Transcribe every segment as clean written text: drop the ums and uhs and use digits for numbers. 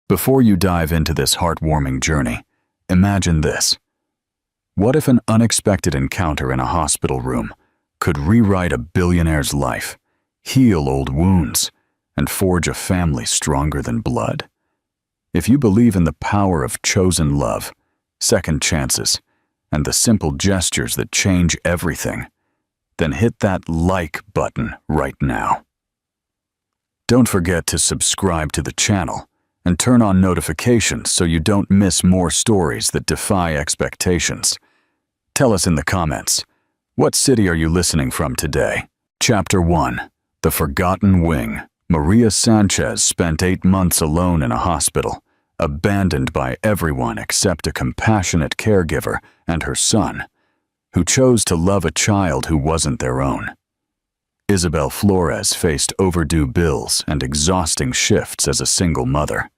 Before you dive into this heartwarming journey, imagine this. What if an unexpected encounter in a hospital room could rewrite a billionaire's life, heal old wounds, and forge a family stronger than blood? If you believe in the power of chosen love, second chances, and the simple gestures that change everything, then hit that like button right now. Don't forget to subscribe to the channel and turn on notifications so you don't miss more stories that defy expectations. Tell us in the comments, what city are you listening from today? Chapter 1. The Forgotten Wing. Maria Sanchez spent 8 months alone in a hospital, abandoned by everyone except a compassionate caregiver and her son, who chose to love a child who wasn't their own. Isabel Flores faced overdue bills and exhausting shifts as a single mother.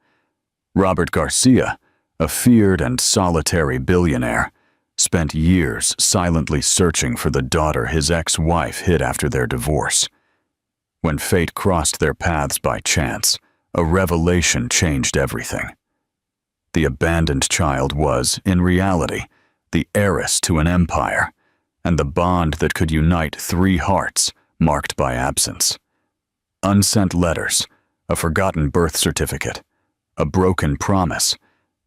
Robert Garcia, a feared and solitary billionaire, spent years silently searching for the daughter his ex-wife hid after their divorce. When fate crossed their paths by chance, a revelation changed everything. The abandoned child was, in reality, the heiress to an empire, and the bond that could unite 3 hearts marked by absence. Unsent letters, a forgotten birth certificate, a broken promise,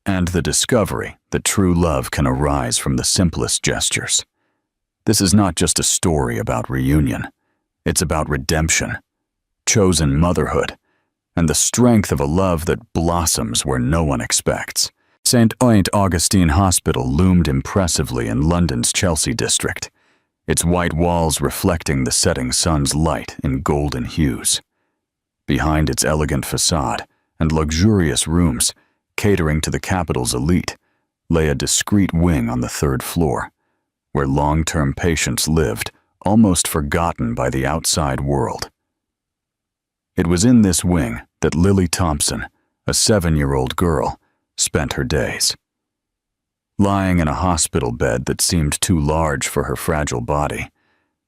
and the discovery that true love can arise from the simplest gestures. This is not just a story about reunion. It's about redemption, chosen motherhood, and the strength of a love that blossoms where no one expects. St. Augustine Hospital loomed impressively in London's Chelsea district, its white walls reflecting the setting sun's light in golden hues. Behind its elegant facade and luxurious rooms, catering to the capital's elite, lay a discreet wing on the 3rd floor, where long-term patients lived, almost forgotten by the outside world. It was in this wing that Lily Thompson, a 7-year-old girl, spent her days. Lying in a hospital bed that seemed too large for her fragile body,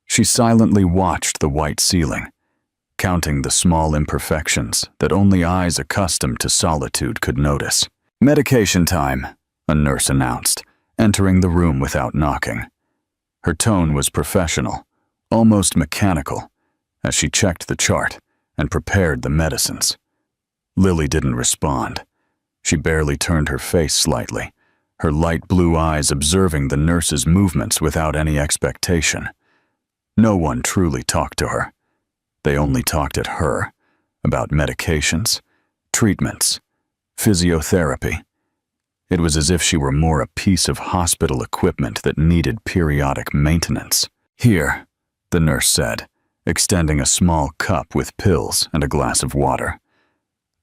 she silently watched the white ceiling, counting the small imperfections that only eyes accustomed to solitude could notice. "Medication time," a nurse announced, entering the room without knocking. Her tone was professional, almost mechanical, as she checked the chart and prepared the medicines. Lily didn't respond. She barely turned her face slightly, her light blue eyes observing the nurse's movements without any expectation. No one truly talked to her. They only talked at her, about medications, treatments, physiotherapy. It was as if she were more a piece of hospital equipment that needed periodic maintenance. "Here," the nurse said, extending a small cup with pills and a glass of water.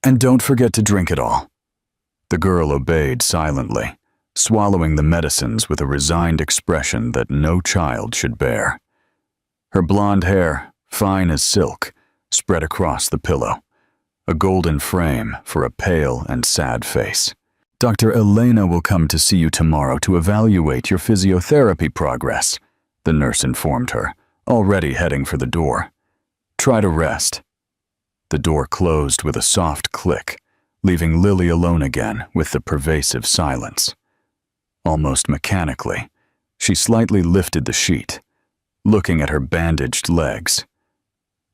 "And don't forget to drink it all." The girl obeyed silently, swallowing the medicines with a resigned expression that no child should bear. Her blonde hair, fine as silk, spread across the pillow, a golden frame for a pale and sad face. "Dr. Elena will come to see you tomorrow to evaluate your physiotherapy progress," the nurse informed her, already heading for the door. "Try to rest." The door closed with a soft click, leaving Lily alone again with the pervasive silence. Almost mechanically, she slightly lifted the sheet, looking at her bandaged legs.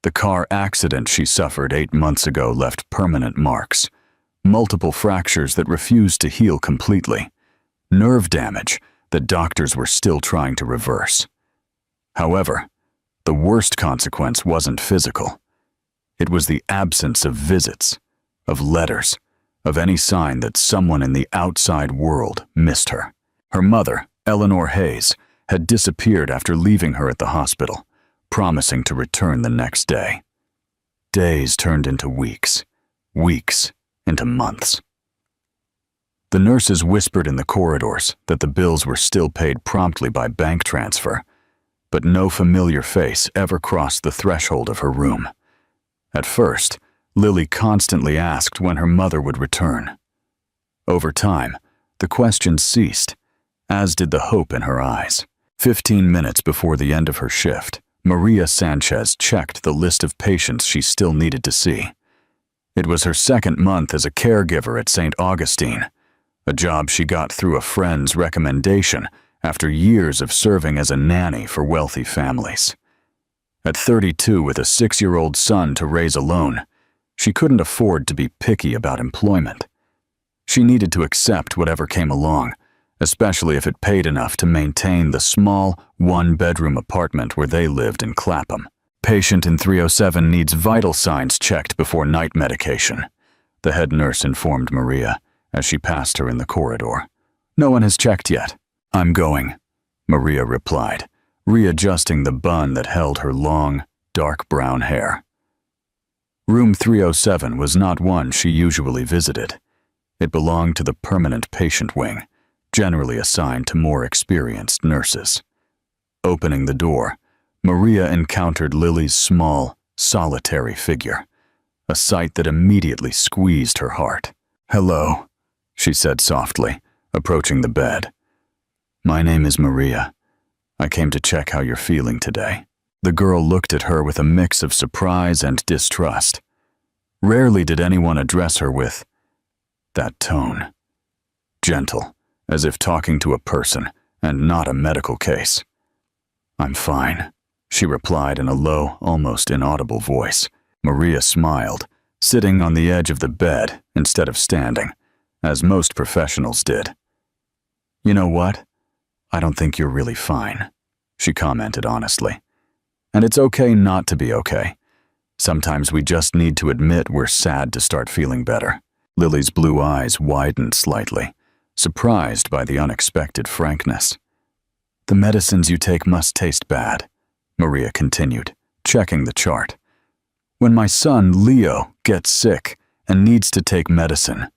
The car accident she suffered 8 months ago left permanent marks, multiple fractures that refused to heal completely, nerve damage that doctors were still trying to reverse. However, the worst consequence wasn't physical. It was the absence of visits, of letters, of any sign that someone in the outside world missed her. Her mother, Eleanor Hayes, had disappeared after leaving her at the hospital, promising to return the next day. Days turned into weeks, weeks into months. The nurses whispered in the corridors that the bills were still paid promptly by bank transfer, but no familiar face ever crossed the threshold of her room. At first, Lily constantly asked when her mother would return. Over time, the questions ceased, as did the hope in her eyes. 15 minutes before the end of her shift, Maria Sanchez checked the list of patients she still needed to see. It was her second month as a caregiver at St. Augustine, a job she got through a friend's recommendation after years of serving as a nanny for wealthy families. At 32, with a 6-year-old son to raise alone, she couldn't afford to be picky about employment. She needed to accept whatever came along, especially if it paid enough to maintain the small, one-bedroom apartment where they lived in Clapham. Patient in 307 needs vital signs checked before night medication, the head nurse informed Maria as she passed her in the corridor. No one has checked yet. I'm going, Maria replied, readjusting the bun that held her long, dark brown hair. Room 307 was not one she usually visited. It belonged to the permanent patient wing, generally assigned to more experienced nurses. Opening the door, Maria encountered Lily's small, solitary figure, a sight that immediately squeezed her heart. "Hello," she said softly, approaching the bed. "My name is Maria. I came to check how you're feeling today." The girl looked at her with a mix of surprise and distrust. Rarely did anyone address her with that tone. Gentle, as if talking to a person and not a medical case. "I'm fine," she replied in a low, almost inaudible voice. Maria smiled, sitting on the edge of the bed instead of standing, as most professionals did. "You know what? I don't think you're really fine," she commented honestly. "And it's okay not to be okay. Sometimes we just need to admit we're sad to start feeling better." Lily's blue eyes widened slightly, surprised by the unexpected frankness. "The medicines you take must taste bad," Maria continued, checking the chart. "When my son, Leo, gets sick and needs to take medicine,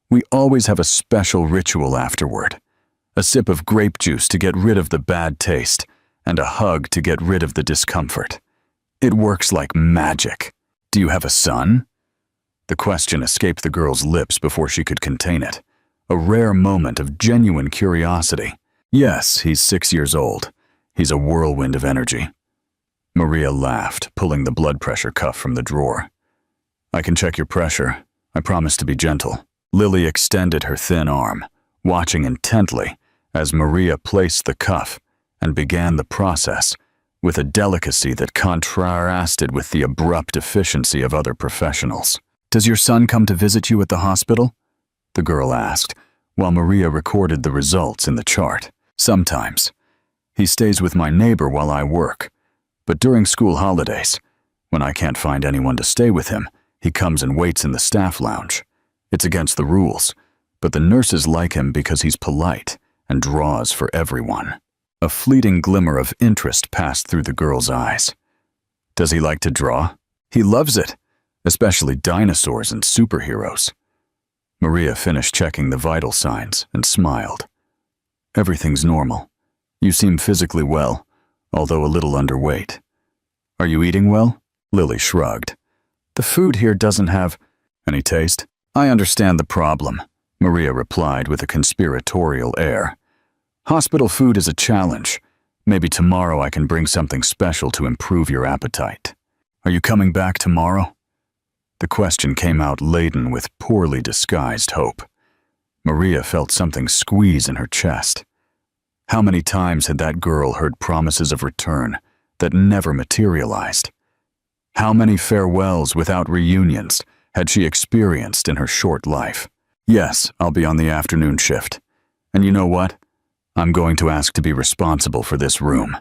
we always have a special ritual afterward. A sip of grape juice to get rid of the bad taste, and a hug to get rid of the discomfort. It works like magic. Do you have a son?" The question escaped the girl's lips before she could contain it, a rare moment of genuine curiosity. "Yes, he's 6 years old. He's a whirlwind of energy." Maria laughed, pulling the blood pressure cuff from the drawer. "I can check your pressure. I promise to be gentle." Lily extended her thin arm, watching intently as Maria placed the cuff and began the process with a delicacy that contrasted with the abrupt efficiency of other professionals. "Does your son come to visit you at the hospital?" the girl asked, while Maria recorded the results in the chart. "Sometimes. He stays with my neighbor while I work. But during school holidays, when I can't find anyone to stay with him, he comes and waits in the staff lounge. It's against the rules, but the nurses like him because he's polite and draws for everyone." A fleeting glimmer of interest passed through the girl's eyes. "Does he like to draw?" "He loves it, especially dinosaurs and superheroes." Maria finished checking the vital signs and smiled. "Everything's normal. You seem physically well, although a little underweight. Are you eating well?" Lily shrugged. "The food here doesn't have any taste." "I understand the problem," Maria replied with a conspiratorial air. "Hospital food is a challenge. Maybe tomorrow I can bring something special to improve your appetite." "Are you coming back tomorrow?" The question came out laden with poorly disguised hope. Maria felt something squeeze in her chest. How many times had that girl heard promises of return that never materialized? How many farewells without reunions had she experienced in her short life? "Yes, I'll be on the afternoon shift. And you know what? I'm going to ask to be responsible for this room."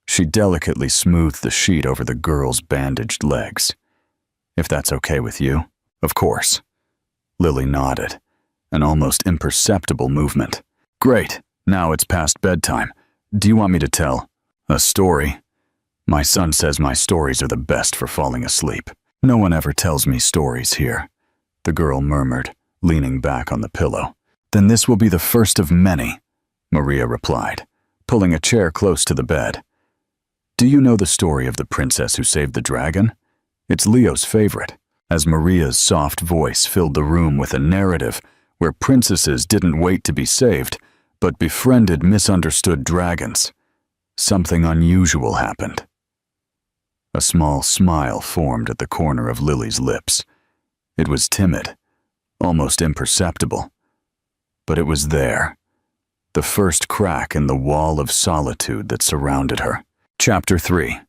She delicately smoothed the sheet over the girl's bandaged legs. "If that's okay with you." "Of course." Lily nodded, an almost imperceptible movement. "Great. Now it's past bedtime. Do you want me to tell a story?" "My son says my stories are the best for falling asleep." "No one ever tells me stories here," the girl murmured, leaning back on the pillow. "Then this will be the first of many," Maria replied, pulling a chair close to the bed. "Do you know the story of the princess who saved the dragon? It's Leo's favorite." As Maria's soft voice filled the room with a narrative where princesses didn't wait to be saved, but befriended misunderstood dragons, something unusual happened. A small smile formed at the corner of Lily's lips. It was timid, almost imperceptible. But it was there, the first crack in the wall of solitude that surrounded her. Chapter 3.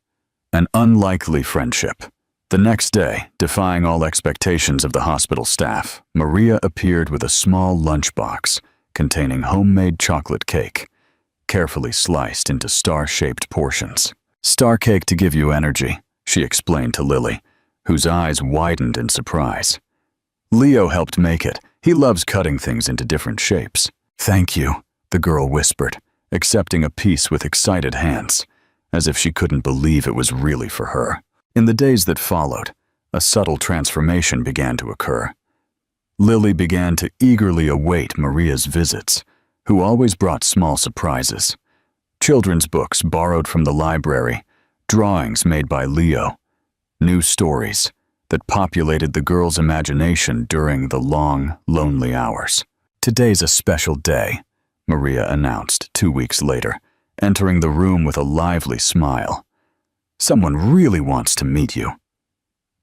An unlikely friendship. The next day, defying all expectations of the hospital staff, Maria appeared with a small lunchbox containing homemade chocolate cake, carefully sliced into star-shaped portions. "Star cake to give you energy," she explained to Lily, whose eyes widened in surprise. "Leo helped make it. He loves cutting things into different shapes." "Thank you," the girl whispered, accepting a piece with excited hands, as if she couldn't believe it was really for her. In the days that followed, a subtle transformation began to occur. Lily began to eagerly await Maria's visits, who always brought small surprises. Children's books borrowed from the library, drawings made by Leo, new stories that populated the girl's imagination during the long, lonely hours. "Today's a special day," Maria announced 2 weeks later, entering the room with a lively smile. "Someone really wants to meet you."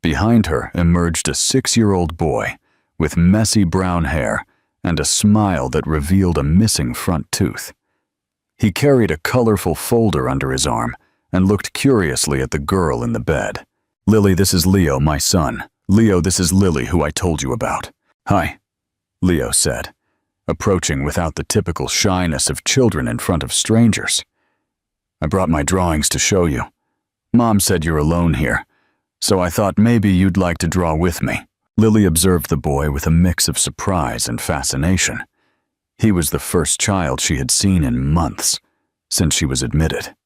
Behind her emerged a 6-year-old boy with messy brown hair and a smile that revealed a missing front tooth. He carried a colorful folder under his arm and looked curiously at the girl in the bed. "Lily, this is Leo, my son. Leo, this is Lily, who I told you about." "Hi," Leo said, approaching without the typical shyness of children in front of strangers. "I brought my drawings to show you. Mom said you're alone here, so I thought maybe you'd like to draw with me." Lily observed the boy with a mix of surprise and fascination. He was the first child she had seen in months, since she was admitted.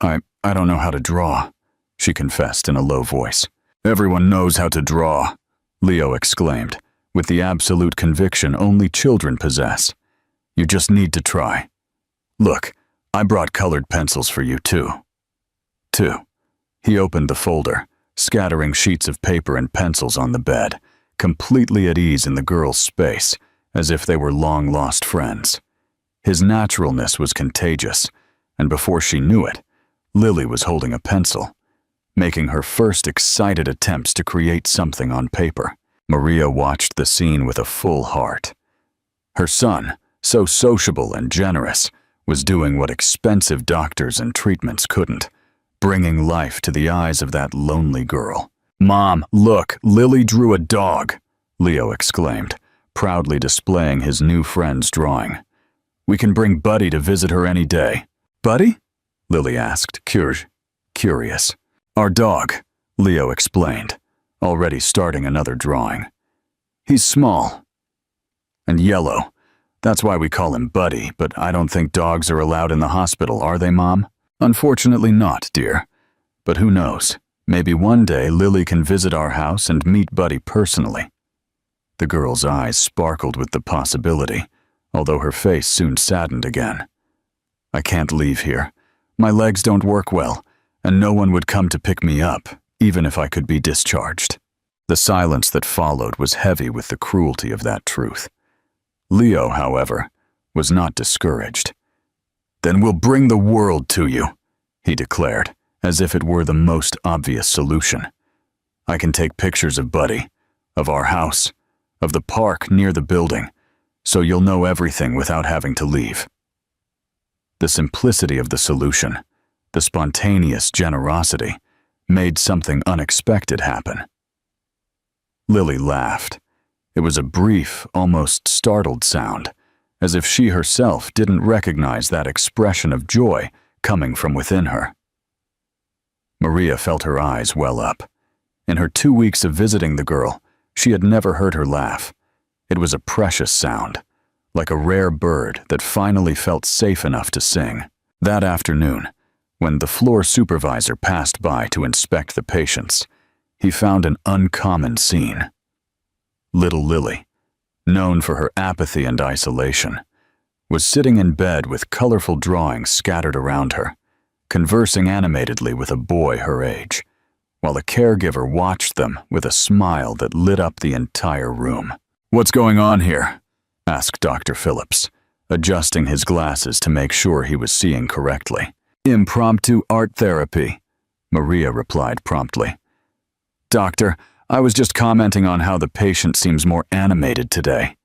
I don't know how to draw," she confessed in a low voice. "Everyone knows how to draw," Leo exclaimed, with the absolute conviction only children possess. "You just need to try. Look, I brought colored pencils for you too." He opened the folder, scattering sheets of paper and pencils on the bed, completely at ease in the girl's space, as if they were long-lost friends. His naturalness was contagious, and before she knew it, Lily was holding a pencil, making her first excited attempts to create something on paper. Maria watched the scene with a full heart. Her son, so sociable and generous, was doing what expensive doctors and treatments couldn't, bringing life to the eyes of that lonely girl. "Mom, look, Lily drew a dog," Leo exclaimed, proudly displaying his new friend's drawing. "We can bring Buddy to visit her any day." "Buddy?" Lily asked, curious. "Our dog," Leo explained, already starting another drawing. "He's small and yellow. That's why we call him Buddy, but I don't think dogs are allowed in the hospital, are they, Mom?" "Unfortunately not, dear. But who knows? Maybe one day Lily can visit our house and meet Buddy personally." The girl's eyes sparkled with the possibility, although her face soon saddened again. "I can't leave here. My legs don't work well, and no one would come to pick me up, even if I could be discharged." The silence that followed was heavy with the cruelty of that truth. Leo, however, was not discouraged. "Then we'll bring the world to you," he declared, as if it were the most obvious solution. "I can take pictures of Buddy, of our house, of the park near the building, so you'll know everything without having to leave." The simplicity of the solution, the spontaneous generosity, made something unexpected happen. Lily laughed. It was a brief, almost startled sound, as if she herself didn't recognize that expression of joy coming from within her. Maria felt her eyes well up. In her 2 weeks of visiting the girl, she had never heard her laugh. It was a precious sound, like a rare bird that finally felt safe enough to sing. That afternoon, when the floor supervisor passed by to inspect the patients, he found an uncommon scene. Little Lily, known for her apathy and isolation, was sitting in bed with colorful drawings scattered around her, conversing animatedly with a boy her age, while a caregiver watched them with a smile that lit up the entire room. "What's going on here?" asked Dr. Phillips, adjusting his glasses to make sure he was seeing correctly. "Impromptu art therapy," Maria replied promptly. "Doctor, I was just commenting on how the patient seems more animated today."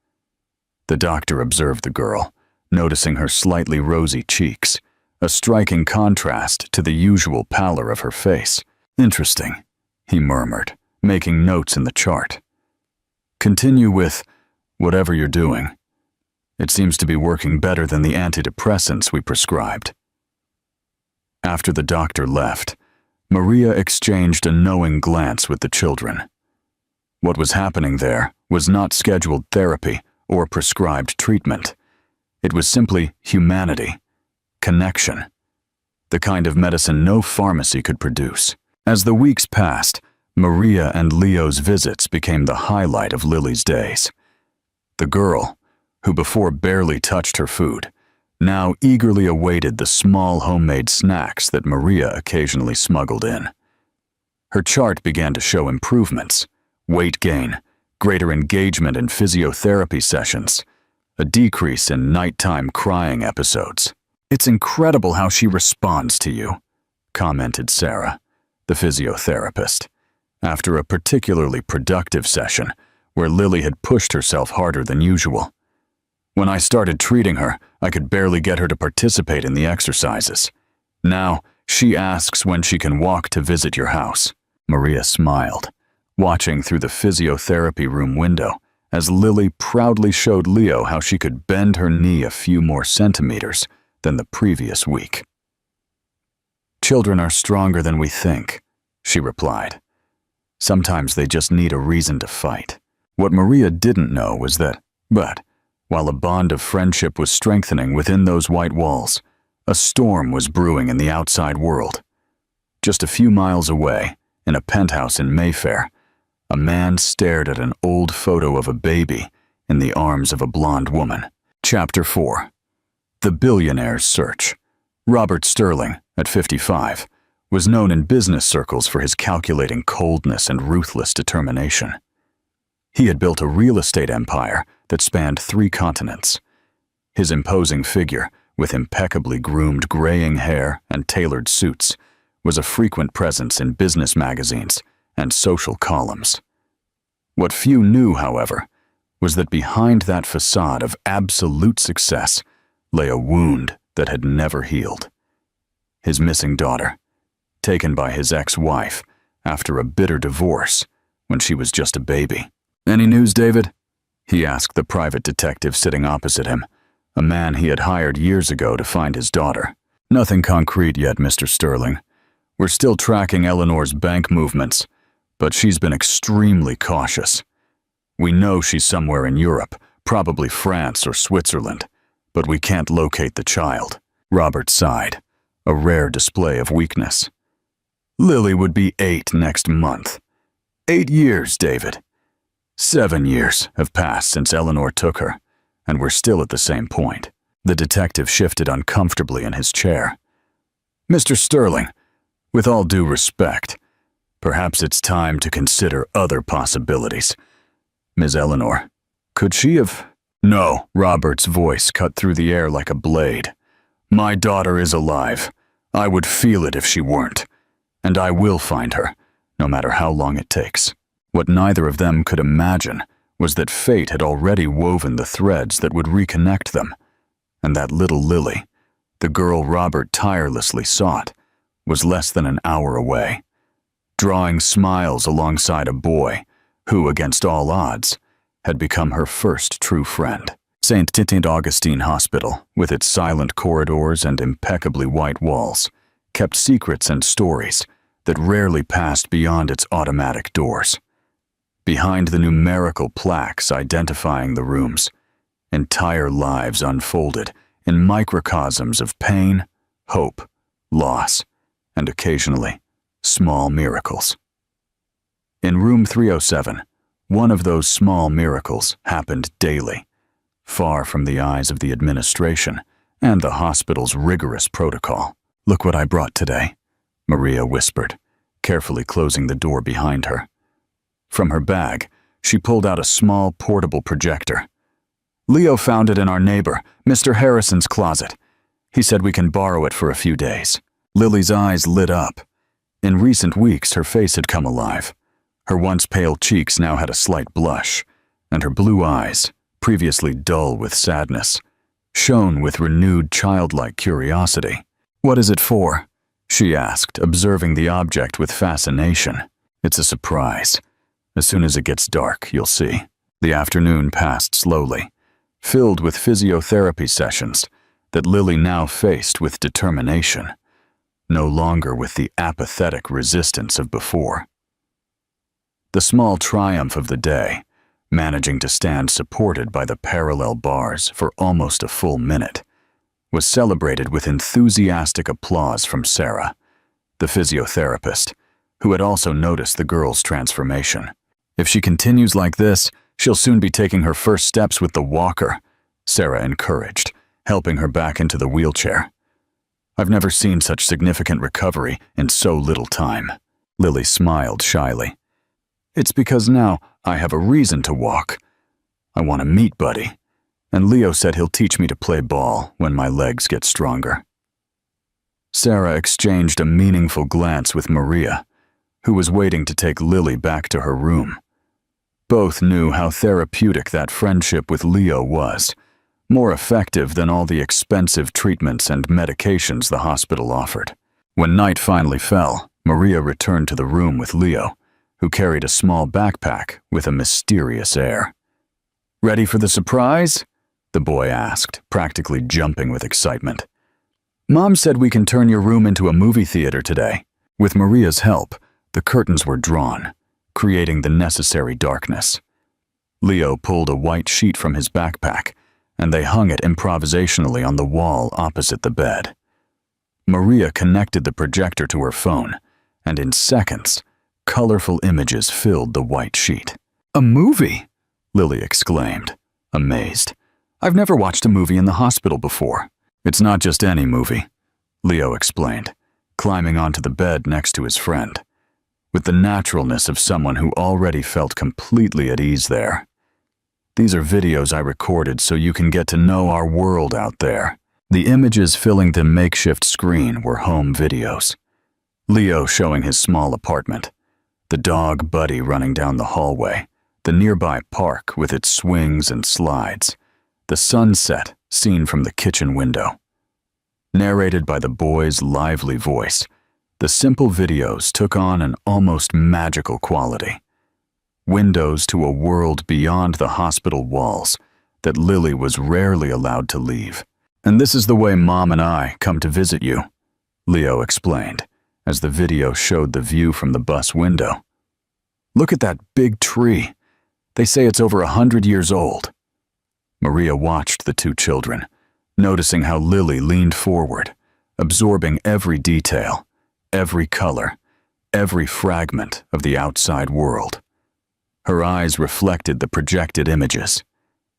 The doctor observed the girl, noticing her slightly rosy cheeks, a striking contrast to the usual pallor of her face. "Interesting," he murmured, making notes in the chart. "Continue with whatever you're doing. It seems to be working better than the antidepressants we prescribed." After the doctor left, Maria exchanged a knowing glance with the children. What was happening there was not scheduled therapy or prescribed treatment. It was simply humanity, connection, the kind of medicine no pharmacy could produce. As the weeks passed, Maria and Leo's visits became the highlight of Lily's days. The girl, who before barely touched her food, now eagerly awaited the small homemade snacks that Maria occasionally smuggled in. Her chart began to show improvements: weight gain, greater engagement in physiotherapy sessions, a decrease in nighttime crying episodes. "It's incredible how she responds to you," commented Sarah, the physiotherapist, after a particularly productive session where Lily had pushed herself harder than usual. "When I started treating her, I could barely get her to participate in the exercises. Now, she asks when she can walk to visit your house." Maria smiled, watching through the physiotherapy room window as Lily proudly showed Leo how she could bend her knee a few more centimeters than the previous week. "Children are stronger than we think," she replied. "Sometimes they just need a reason to fight." What Maria didn't know was that, while a bond of friendship was strengthening within those white walls, a storm was brewing in the outside world. Just a few miles away, in a penthouse in Mayfair, a man stared at an old photo of a baby in the arms of a blonde woman. Chapter 4. The Billionaire's Search. Robert Sterling, at 55, was known in business circles for his calculating coldness and ruthless determination. He had built a real estate empire that spanned 3 continents. His imposing figure, with impeccably groomed graying hair and tailored suits, was a frequent presence in business magazines and social columns. What few knew, however, was that behind that facade of absolute success lay a wound that had never healed. His missing daughter, taken by his ex-wife after a bitter divorce when she was just a baby. "Any news, David?" he asked the private detective sitting opposite him, a man he had hired years ago to find his daughter. "Nothing concrete yet, Mr. Sterling. We're still tracking Eleanor's bank movements, but she's been extremely cautious. We know she's somewhere in Europe, probably France or Switzerland, but we can't locate the child." Robert sighed, a rare display of weakness. "Lily would be 8 next month. 8 years, David. 7 years have passed since Eleanor took her, and we're still at the same point." The detective shifted uncomfortably in his chair. "Mr. Sterling, with all due respect, perhaps it's time to consider other possibilities. Ms. Eleanor, could she have—" "No," Robert's voice cut through the air like a blade. "My daughter is alive. I would feel it if she weren't. And I will find her, no matter how long it takes." What neither of them could imagine was that fate had already woven the threads that would reconnect them, and that little Lily, the girl Robert tirelessly sought, was less than an hour away, drawing smiles alongside a boy who, against all odds, had become her first true friend. St. Augustine Hospital, with its silent corridors and impeccably white walls, kept secrets and stories that rarely passed beyond its automatic doors. Behind the numerical plaques identifying the rooms, entire lives unfolded in microcosms of pain, hope, loss, and occasionally, small miracles. In room 307, one of those small miracles happened daily, far from the eyes of the administration and the hospital's rigorous protocol. "Look what I brought today," Maria whispered, carefully closing the door behind her. From her bag, she pulled out a small portable projector. "Leo found it in our neighbor, Mr. Harrison's closet. He said we can borrow it for a few days." Lily's eyes lit up. In recent weeks, her face had come alive. Her once pale cheeks now had a slight blush, and her blue eyes, previously dull with sadness, shone with renewed childlike curiosity. "What is it for?" she asked, observing the object with fascination. "It's a surprise. As soon as it gets dark, you'll see." The afternoon passed slowly, filled with physiotherapy sessions that Lily now faced with determination, no longer with the apathetic resistance of before. The small triumph of the day, managing to stand supported by the parallel bars for almost a full minute, was celebrated with enthusiastic applause from Sarah, the physiotherapist, who had also noticed the girl's transformation. "If she continues like this, she'll soon be taking her first steps with the walker," Sarah encouraged, helping her back into the wheelchair. "I've never seen such significant recovery in so little time." Lily smiled shyly. "It's because now I have a reason to walk. I want to meet Buddy, and Leo said he'll teach me to play ball when my legs get stronger." Sarah exchanged a meaningful glance with Maria, who was waiting to take Lily back to her room. Both knew how therapeutic that friendship with Leo was, more effective than all the expensive treatments and medications the hospital offered. When night finally fell, Maria returned to the room with Leo, who carried a small backpack with a mysterious air. "Ready for the surprise?" the boy asked, practically jumping with excitement. "Mom said we can turn your room into a movie theater today." With Maria's help, the curtains were drawn, creating the necessary darkness. Leo pulled a white sheet from his backpack, and they hung it improvisationally on the wall opposite the bed. Maria connected the projector to her phone, and in seconds, colorful images filled the white sheet. "A movie!" Lily exclaimed, amazed. "I've never watched a movie in the hospital before." "It's not just any movie," Leo explained, climbing onto the bed next to his friend, with the naturalness of someone who already felt completely at ease there. "These are videos I recorded so you can get to know our world out there." The images filling the makeshift screen were home videos. Leo showing his small apartment, the dog Buddy running down the hallway, the nearby park with its swings and slides, the sunset seen from the kitchen window. Narrated by the boy's lively voice, the simple videos took on an almost magical quality. Windows to a world beyond the hospital walls that Lily was rarely allowed to leave. "And this is the way Mom and I come to visit you," Leo explained, as the video showed the view from the bus window. "Look at that big tree. They say it's over 100 years old." Maria watched the two children, noticing how Lily leaned forward, absorbing every detail, every color, every fragment of the outside world. Her eyes reflected the projected images,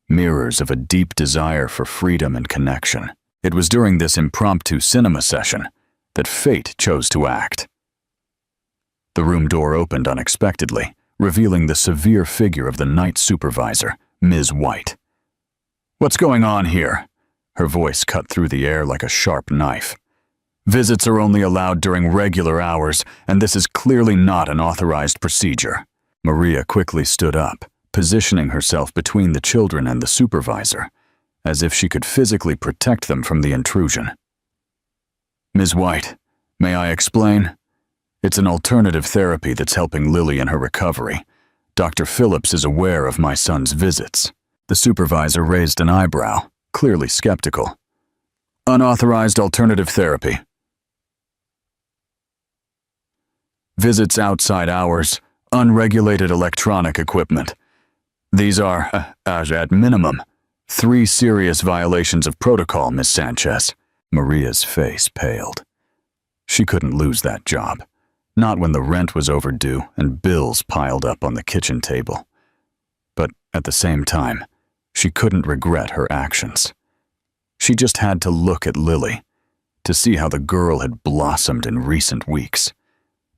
mirrors of a deep desire for freedom and connection. It was during this impromptu cinema session that fate chose to act. The room door opened unexpectedly, revealing the severe figure of the night supervisor, Ms. White. "What's going on here?" Her voice cut through the air like a sharp knife. "Visits are only allowed during regular hours, and this is clearly not an authorized procedure." Maria quickly stood up, positioning herself between the children and the supervisor, as if she could physically protect them from the intrusion. "Ms. White, may I explain? It's an alternative therapy that's helping Lily in her recovery. Dr. Phillips is aware of my son's visits." The supervisor raised an eyebrow, clearly skeptical. "Unauthorized alternative therapy. Visits outside hours, unregulated electronic equipment. These are, at minimum, 3 serious violations of protocol, Miss Sanchez." Maria's face paled. She couldn't lose that job, not when the rent was overdue and bills piled up on the kitchen table. But at the same time, she couldn't regret her actions. She just had to look at Lily, to see how the girl had blossomed in recent weeks,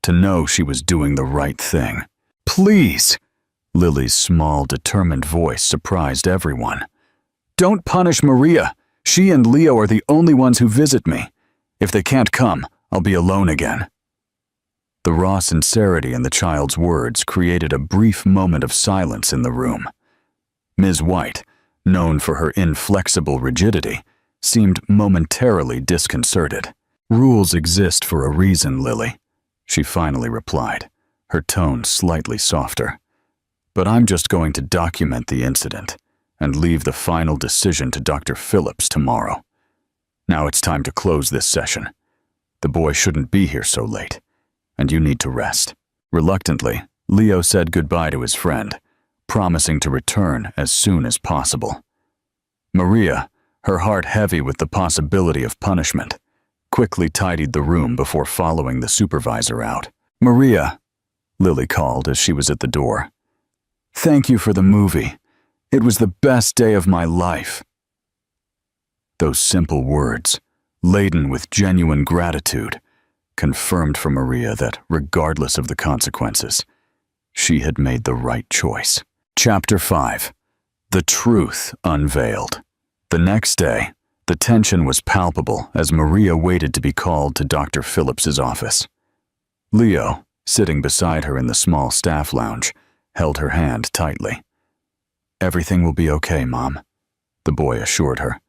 to know she was doing the right thing. "Please!" Lily's small, determined voice surprised everyone. "Don't punish Maria. She and Leo are the only ones who visit me. If they can't come, I'll be alone again." The raw sincerity in the child's words created a brief moment of silence in the room. Ms. White, known for her inflexible rigidity, seemed momentarily disconcerted. "Rules exist for a reason, Lily," she finally replied, her tone slightly softer. "But I'm just going to document the incident and leave the final decision to Dr. Phillips tomorrow. Now it's time to close this session. The boy shouldn't be here so late, and you need to rest." Reluctantly, Leo said goodbye to his friend, promising to return as soon as possible. Maria, her heart heavy with the possibility of punishment, quickly tidied the room before following the supervisor out. "Maria," Lily called as she was at the door. "Thank you for the movie. It was the best day of my life." Those simple words, laden with genuine gratitude, confirmed for Maria that, regardless of the consequences, she had made the right choice. Chapter 5. The Truth Unveiled. The next day, the tension was palpable as Maria waited to be called to Dr. Phillips's office. Leo, sitting beside her in the small staff lounge, held her hand tightly. "Everything will be okay, Mom," the boy assured her,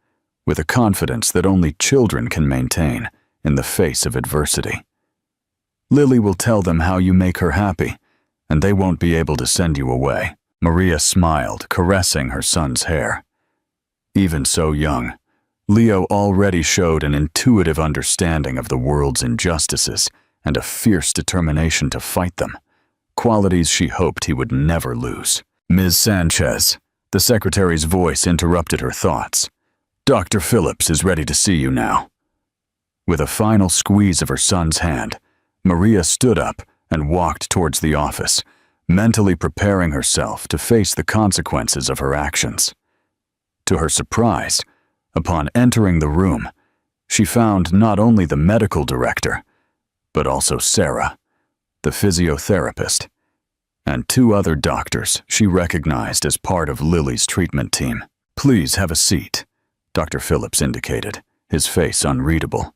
with a confidence that only children can maintain in the face of adversity. "Lily will tell them how you make her happy, and they won't be able to send you away." Maria smiled, caressing her son's hair. Even so young, Leo already showed an intuitive understanding of the world's injustices and a fierce determination to fight them, qualities she hoped he would never lose. "Ms. Sanchez," the secretary's voice interrupted her thoughts. "Dr. Phillips is ready to see you now." With a final squeeze of her son's hand, Maria stood up and walked towards the office, mentally preparing herself to face the consequences of her actions. To her surprise, upon entering the room, she found not only the medical director, but also Sarah, the physiotherapist, and 2 other doctors she recognized as part of Lily's treatment team. "Please have a seat," Dr. Phillips indicated, his face unreadable.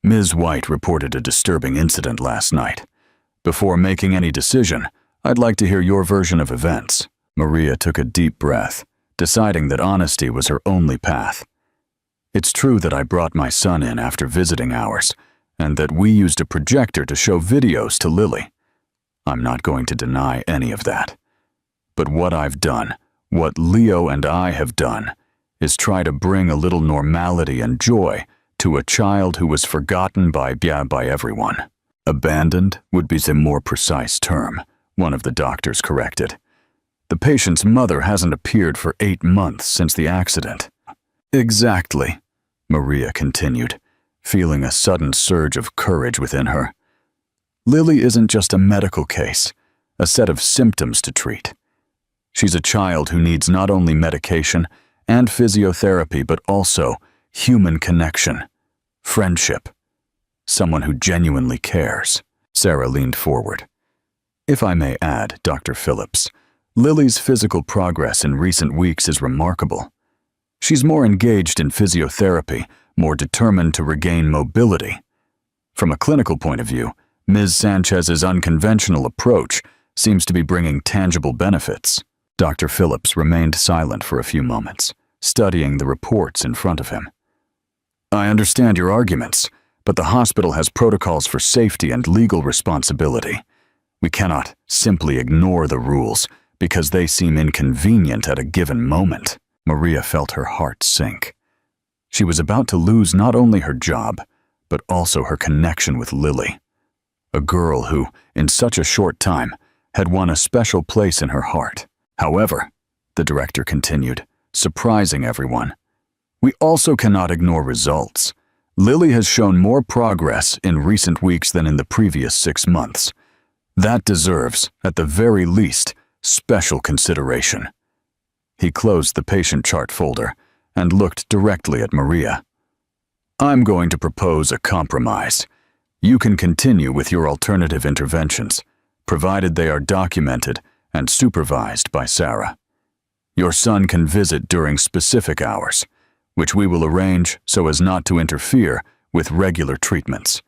"Ms. White reported a disturbing incident last night. Before making any decision, I'd like to hear your version of events." Maria took a deep breath, deciding that honesty was her only path. "It's true that I brought my son in after visiting hours, and that we used a projector to show videos to Lily. I'm not going to deny any of that. But what I've done, what Leo and I have done, is try to bring a little normality and joy to a child who was forgotten by everyone." "Abandoned would be the more precise term," one of the doctors corrected. "The patient's mother hasn't appeared for 8 months since the accident." "Exactly," Maria continued, feeling a sudden surge of courage within her. "Lily isn't just a medical case, a set of symptoms to treat. She's a child who needs not only medication and physiotherapy, but also human connection, friendship, someone who genuinely cares." Sarah leaned forward. "If I may add, Dr. Phillips, Lily's physical progress in recent weeks is remarkable. She's more engaged in physiotherapy, more determined to regain mobility. From a clinical point of view, Ms. Sanchez's unconventional approach seems to be bringing tangible benefits." Dr. Phillips remained silent for a few moments, studying the reports in front of him. "I understand your arguments, but the hospital has protocols for safety and legal responsibility. We cannot simply ignore the rules because they seem inconvenient at a given moment." Maria felt her heart sink. She was about to lose not only her job, but also her connection with Lily, a girl who, in such a short time, had won a special place in her heart. "However," the director continued, surprising everyone, "we also cannot ignore results. Lily has shown more progress in recent weeks than in the previous 6 months. That deserves, at the very least, special consideration." He closed the patient chart folder and looked directly at Maria. "I'm going to propose a compromise. You can continue with your alternative interventions, provided they are documented and supervised by Sarah. Your son can visit during specific hours, which we will arrange so as not to interfere with regular treatments.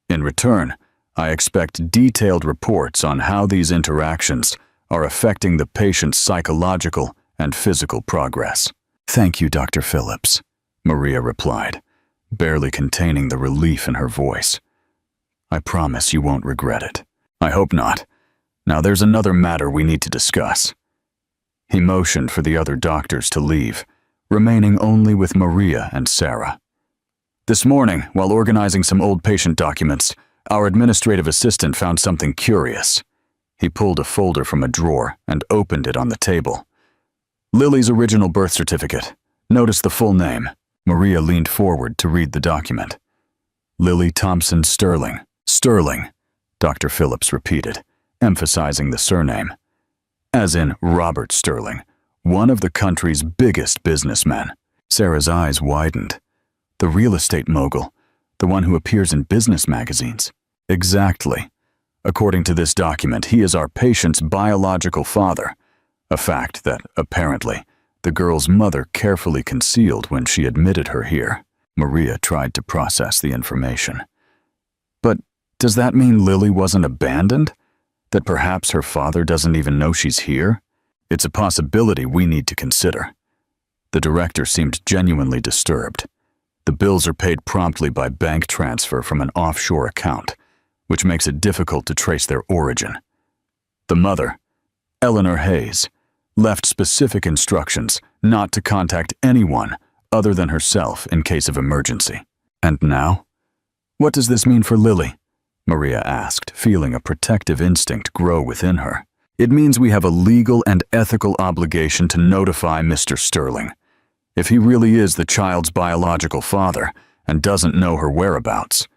In return, I expect detailed reports on how these interactions are affecting the patient's psychological and physical progress." "Thank you, Dr. Phillips," Maria replied, barely containing the relief in her voice. "I promise you won't regret it." "I hope not. Now there's another matter we need to discuss." He motioned for the other doctors to leave, remaining only with Maria and Sarah. "This morning, while organizing some old patient documents, our administrative assistant found something curious." He pulled a folder from a drawer and opened it on the table. "Lily's original birth certificate. Notice the full name." Maria leaned forward to read the document. "Lily Thompson Sterling." "Sterling," Dr. Phillips repeated, emphasizing the surname. "As in Robert Sterling, one of the country's biggest businessmen." Sarah's eyes widened. "The real estate mogul, the one who appears in business magazines." "Exactly. According to this document, he is our patient's biological father, a fact that, apparently, the girl's mother carefully concealed when she admitted her here." Maria tried to process the information. "But does that mean Lily wasn't abandoned? That perhaps her father doesn't even know she's here? It's a possibility we need to consider." The director seemed genuinely disturbed. "The bills are paid promptly by bank transfer from an offshore account, which makes it difficult to trace their origin. The mother, Eleanor Hayes, left specific instructions not to contact anyone other than herself in case of emergency." "And now? What does this mean for Lily?" Maria asked, feeling a protective instinct grow within her. "It means we have a legal and ethical obligation to notify Mr. Sterling. If he really is the child's biological father and doesn't know her whereabouts,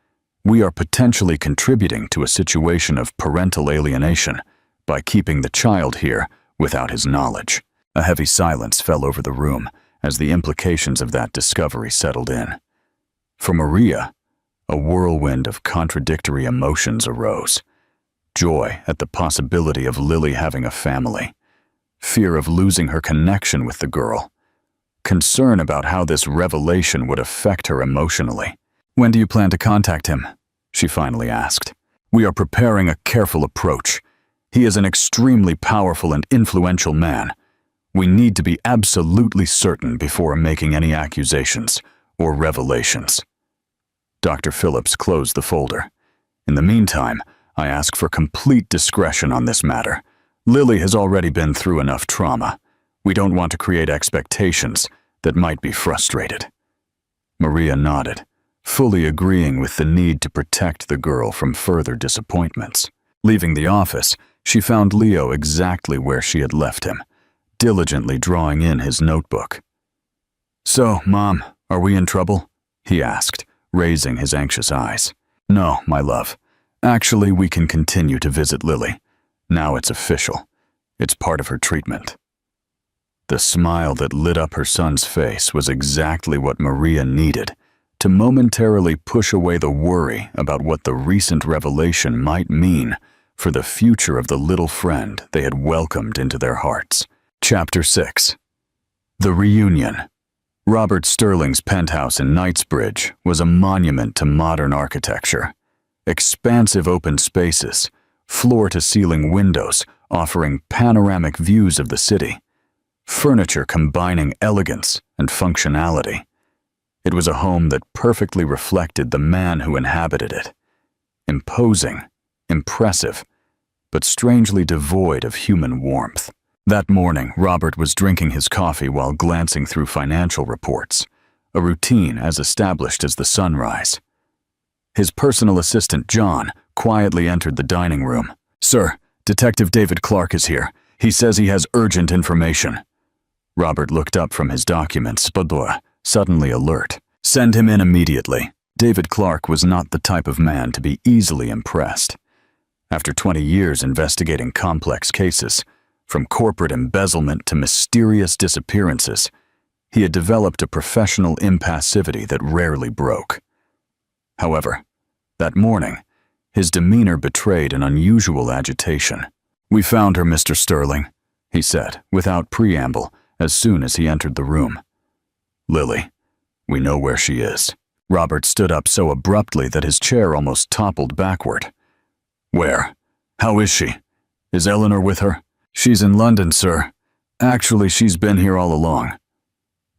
we are potentially contributing to a situation of parental alienation by keeping the child here without his knowledge." A heavy silence fell over the room as the implications of that discovery settled in. For Maria, a whirlwind of contradictory emotions arose. Joy at the possibility of Lily having a family, fear of losing her connection with the girl, concern about how this revelation would affect her emotionally. "When do you plan to contact him?" she finally asked. "We are preparing a careful approach. He is an extremely powerful and influential man. We need to be absolutely certain before making any accusations or revelations." Dr. Phillips closed the folder. "In the meantime, I ask for complete discretion on this matter. Lily has already been through enough trauma. We don't want to create expectations that might be frustrated." Maria nodded, fully agreeing with the need to protect the girl from further disappointments. Leaving the office, she found Leo exactly where she had left him, diligently drawing in his notebook. "So, Mom, are we in trouble?" he asked, raising his anxious eyes. "No, my love. Actually, we can continue to visit Lily. Now it's official. It's part of her treatment." The smile that lit up her son's face was exactly what Maria needed to momentarily push away the worry about what the recent revelation might mean for the future of the little friend they had welcomed into their hearts. Chapter 6. The Reunion. Robert Sterling's penthouse in Knightsbridge was a monument to modern architecture. Expansive open spaces, floor-to-ceiling windows offering panoramic views of the city, furniture combining elegance and functionality. It was a home that perfectly reflected the man who inhabited it. Imposing, impressive, but strangely devoid of human warmth. That morning, Robert was drinking his coffee while glancing through financial reports, a routine as established as the sunrise. His personal assistant, John, quietly entered the dining room. "Sir, Detective David Clark is here. He says he has urgent information." Robert looked up from his documents, suddenly alert. "Send him in immediately." David Clark was not the type of man to be easily impressed. After 20 years investigating complex cases, from corporate embezzlement to mysterious disappearances, he had developed a professional impassivity that rarely broke. However, that morning, his demeanor betrayed an unusual agitation. "We found her, Mr. Sterling," he said, without preamble, as soon as he entered the room. "Lily, we know where she is." Robert stood up so abruptly that his chair almost toppled backward. Where? How is she? Is Eleanor with her? She's in London, sir. Actually, she's been here all along.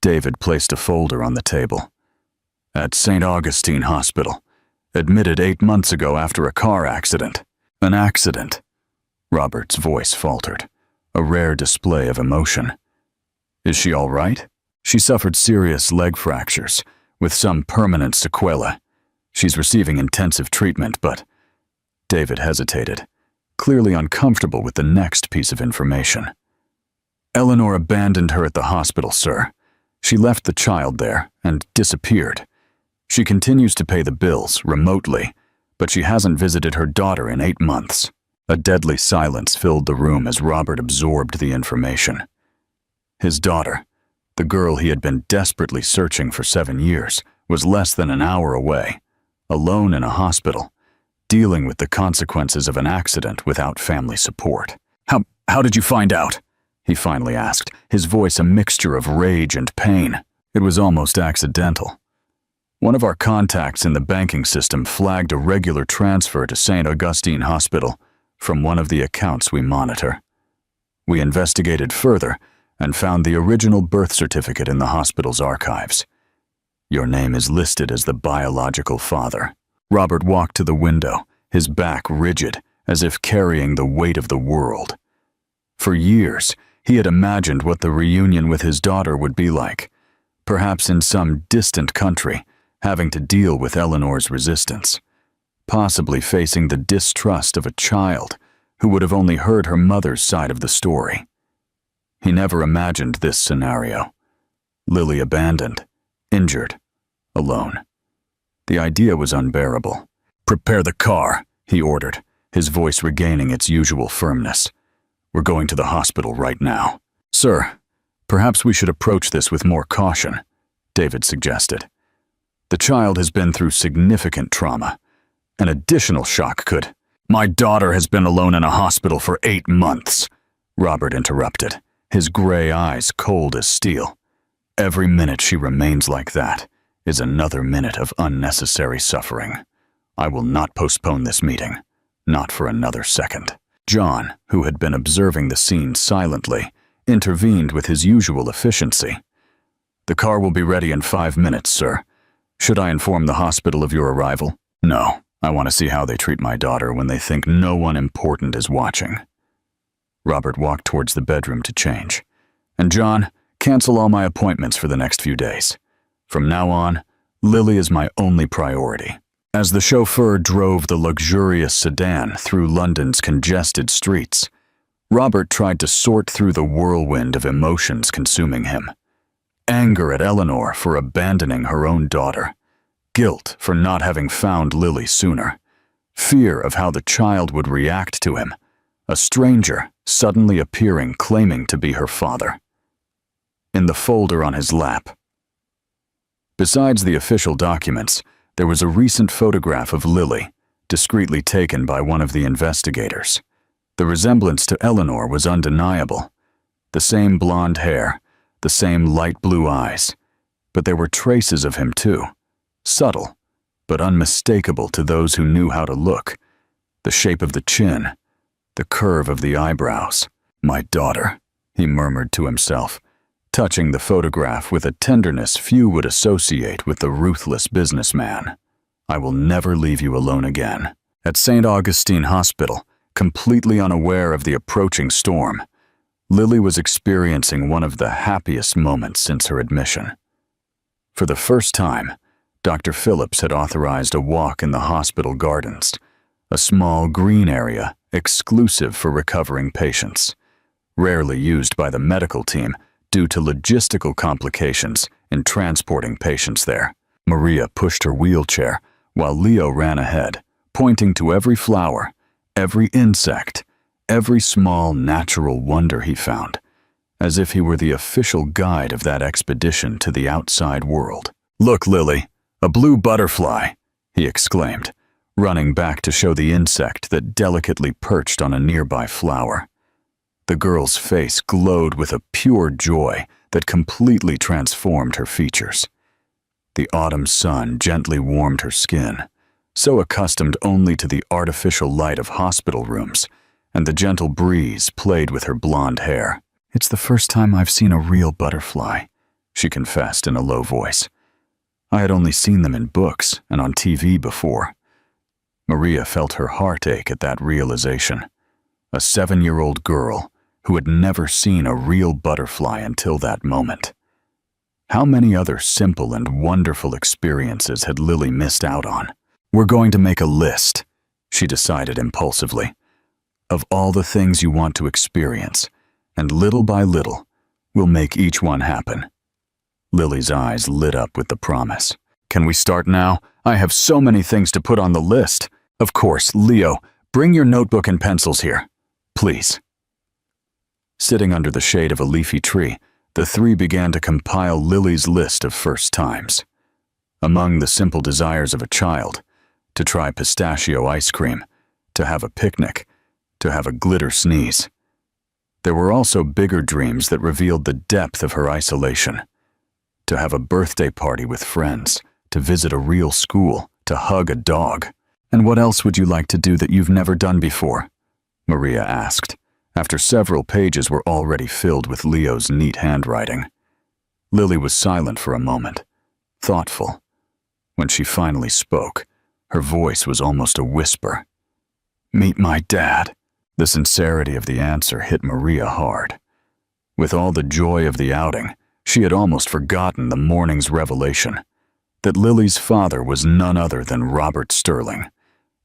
David placed a folder on the table. At St. Augustine Hospital. Admitted 8 months ago after a car accident. An accident. Robert's voice faltered, a rare display of emotion. Is she all right? She suffered serious leg fractures, with some permanent sequelae. She's receiving intensive treatment, but... David hesitated, clearly uncomfortable with the next piece of information. Eleanor abandoned her at the hospital, sir. She left the child there and disappeared. She continues to pay the bills remotely, but she hasn't visited her daughter in 8 months. A deadly silence filled the room as Robert absorbed the information. His daughter, the girl he had been desperately searching for 7 years, was less than an hour away, alone in a hospital, dealing with the consequences of an accident without family support. How did you find out? He finally asked, his voice a mixture of rage and pain. It was almost accidental. One of our contacts in the banking system flagged a regular transfer to St. Augustine Hospital from one of the accounts we monitor. We investigated further and found the original birth certificate in the hospital's archives. Your name is listed as the biological father. Robert walked to the window, his back rigid, as if carrying the weight of the world. For years, he had imagined what the reunion with his daughter would be like, perhaps in some distant country, having to deal with Eleanor's resistance, possibly facing the distrust of a child who would have only heard her mother's side of the story. He never imagined this scenario. Lily abandoned, injured, alone. The idea was unbearable. "Prepare the car," he ordered, his voice regaining its usual firmness. "We're going to the hospital right now." "Sir, perhaps we should approach this with more caution," David suggested. "The child has been through significant trauma. An additional shock could—" "My daughter has been alone in a hospital for 8 months," Robert interrupted, his gray eyes cold as steel. "Every minute she remains like that is another minute of unnecessary suffering. I will not postpone this meeting, not for another second." John, who had been observing the scene silently, intervened with his usual efficiency. "The car will be ready in 5 minutes, sir. Should I inform the hospital of your arrival?" "No, I want to see how they treat my daughter when they think no one important is watching." Robert walked towards the bedroom to change. "And John, cancel all my appointments for the next few days. From now on, Lily is my only priority." As the chauffeur drove the luxurious sedan through London's congested streets, Robert tried to sort through the whirlwind of emotions consuming him. Anger at Eleanor for abandoning her own daughter, guilt for not having found Lily sooner, fear of how the child would react to him, a stranger suddenly appearing claiming to be her father. In the folder on his lap, besides the official documents, there was a recent photograph of Lily, discreetly taken by one of the investigators. The resemblance to Eleanor was undeniable. The same blonde hair, the same light blue eyes, but there were traces of him too, subtle, but unmistakable to those who knew how to look. The shape of the chin, the curve of the eyebrows. "My daughter," he murmured to himself, touching the photograph with a tenderness few would associate with the ruthless businessman. "I will never leave you alone again." At St. Augustine Hospital, completely unaware of the approaching storm, Lily was experiencing one of the happiest moments since her admission. For the first time, Dr. Phillips had authorized a walk in the hospital gardens, a small green area exclusive for recovering patients, rarely used by the medical team due to logistical complications in transporting patients there. Maria pushed her wheelchair while Leo ran ahead, pointing to every flower, every insect, every small natural wonder he found, as if he were the official guide of that expedition to the outside world. "Look, Lily, a blue butterfly," he exclaimed, running back to show the insect that delicately perched on a nearby flower. The girl's face glowed with a pure joy that completely transformed her features. The autumn sun gently warmed her skin, so accustomed only to the artificial light of hospital rooms, and the gentle breeze played with her blonde hair. "It's the first time I've seen a real butterfly," she confessed in a low voice. "I had only seen them in books and on TV before." Maria felt her heart ache at that realization. A 7-year-old girl who had never seen a real butterfly until that moment. How many other simple and wonderful experiences had Lily missed out on? "We're going to make a list," she decided impulsively, "of all the things you want to experience, and little by little, we'll make each one happen." Lily's eyes lit up with the promise. "Can we start now? I have so many things to put on the list." "Of course, Leo, bring your notebook and pencils here, please." Sitting under the shade of a leafy tree, the three began to compile Lily's list of first times. Among the simple desires of a child, to try pistachio ice cream, to have a picnic, to have a glitter sneeze. There were also bigger dreams that revealed the depth of her isolation. To have a birthday party with friends, to visit a real school, to hug a dog. "And what else would you like to do that you've never done before?" Maria asked, after several pages were already filled with Leo's neat handwriting. Lily was silent for a moment, thoughtful. When she finally spoke, her voice was almost a whisper. "Meet my dad." The sincerity of the answer hit Maria hard. With all the joy of the outing, she had almost forgotten the morning's revelation, that Lily's father was none other than Robert Sterling,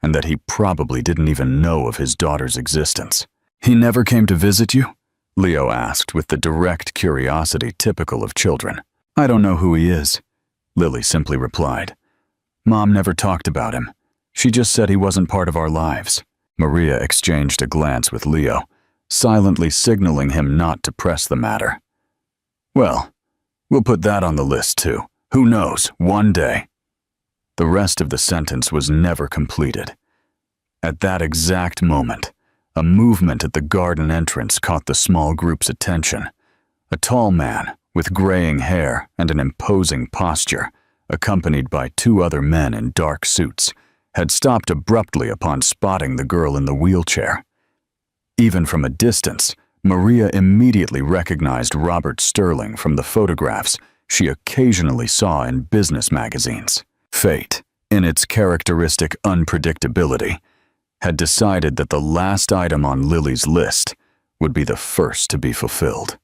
and that he probably didn't even know of his daughter's existence. "He never came to visit you?" Leo asked with the direct curiosity typical of children. "I don't know who he is," Lily simply replied. "Mom never talked about him. She just said he wasn't part of our lives." Maria exchanged a glance with Leo, silently signaling him not to press the matter. "Well, we'll put that on the list too. Who knows, one day." The rest of the sentence was never completed. At that exact moment, a movement at the garden entrance caught the small group's attention. A tall man with graying hair and an imposing posture, accompanied by 2 other men in dark suits, had stopped abruptly upon spotting the girl in the wheelchair. Even from a distance, Maria immediately recognized Robert Sterling from the photographs she occasionally saw in business magazines. Fate, in its characteristic unpredictability, had decided that the last item on Lily's list would be the first to be fulfilled.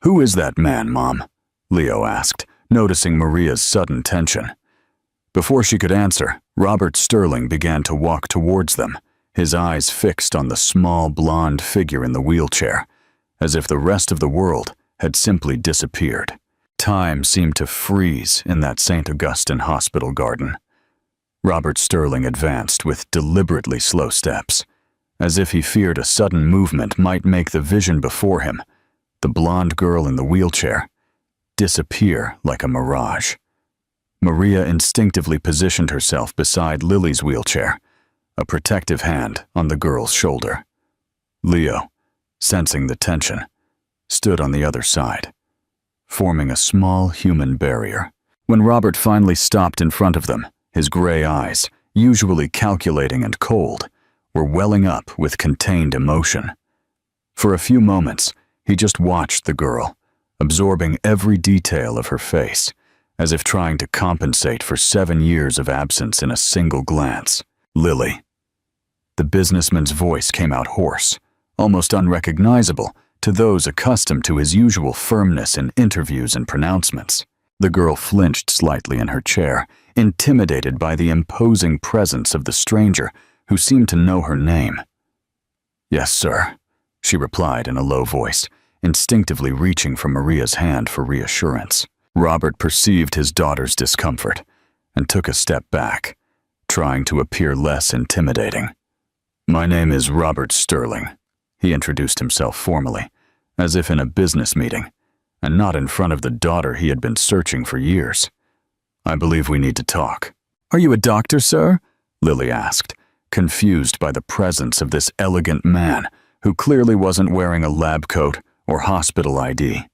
"Who is that man, Mom?" Leo asked, noticing Maria's sudden tension. Before she could answer, Robert Sterling began to walk towards them, his eyes fixed on the small blonde figure in the wheelchair, as if the rest of the world had simply disappeared. Time seemed to freeze in that St. Augustine hospital garden. Robert Sterling advanced with deliberately slow steps, as if he feared a sudden movement might make the vision before him, the blonde girl in the wheelchair, disappear like a mirage. Maria instinctively positioned herself beside Lily's wheelchair, a protective hand on the girl's shoulder. Leo, sensing the tension, stood on the other side, forming a small human barrier. When Robert finally stopped in front of them, his gray eyes, usually calculating and cold, were welling up with contained emotion. For a few moments, he just watched the girl, absorbing every detail of her face, as if trying to compensate for 7 years of absence in a single glance. "Lily." The businessman's voice came out hoarse, almost unrecognizable to those accustomed to his usual firmness in interviews and pronouncements. The girl flinched slightly in her chair, intimidated by the imposing presence of the stranger who seemed to know her name. "Yes, sir," she replied in a low voice, instinctively reaching for Maria's hand for reassurance. Robert perceived his daughter's discomfort and took a step back, trying to appear less intimidating. "My name is Robert Sterling," he introduced himself formally, as if in a business meeting, and not in front of the daughter he had been searching for years. "I believe we need to talk." "Are you a doctor, sir?" Lily asked, confused by the presence of this elegant man who clearly wasn't wearing a lab coat or hospital ID.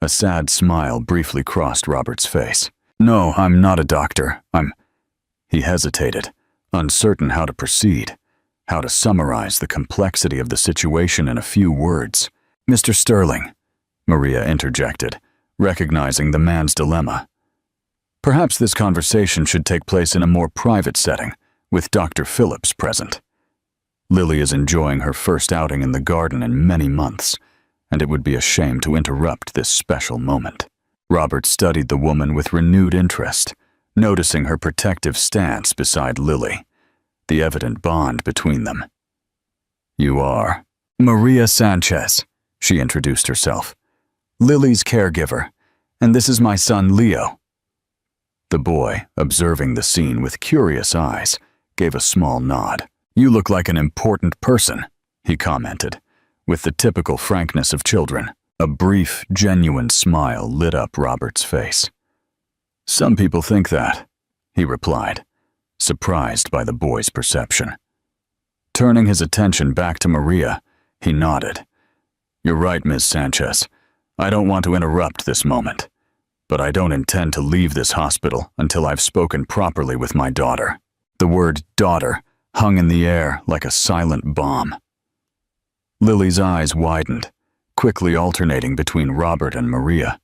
A sad smile briefly crossed Robert's face. No, I'm not a doctor. He hesitated, uncertain how to proceed, how to summarize the complexity of the situation in a few words. Mr. Sterling, Maria interjected, recognizing the man's dilemma. Perhaps this conversation should take place in a more private setting, with Dr. Phillips present. Lily is enjoying her first outing in the garden in many months, and it would be a shame to interrupt this special moment. Robert studied the woman with renewed interest, noticing her protective stance beside Lily, the evident bond between them. You are Maria Sanchez, she introduced herself. Lily's caregiver, and this is my son Leo. The boy, observing the scene with curious eyes, gave a small nod. You look like an important person, he commented, with the typical frankness of children. A brief, genuine smile lit up Robert's face. Some people think that, he replied, surprised by the boy's perception. Turning his attention back to Maria, he nodded. You're right, Ms. Sanchez. I don't want to interrupt this moment, but I don't intend to leave this hospital until I've spoken properly with my daughter. The word daughter hung in the air like a silent bomb. Lily's eyes widened, quickly alternating between Robert and Maria,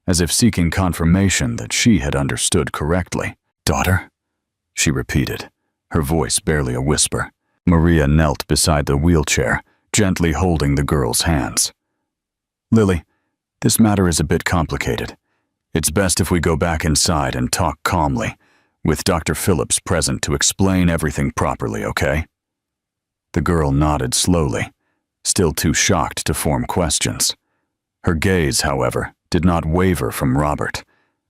as if seeking confirmation that she had understood correctly. Daughter? She repeated, her voice barely a whisper. Maria knelt beside the wheelchair, gently holding the girl's hands. Lily, this matter is a bit complicated. It's best if we go back inside and talk calmly, with Dr. Phillips present to explain everything properly, okay? The girl nodded slowly, still too shocked to form questions. Her gaze, however, did not waver from Robert,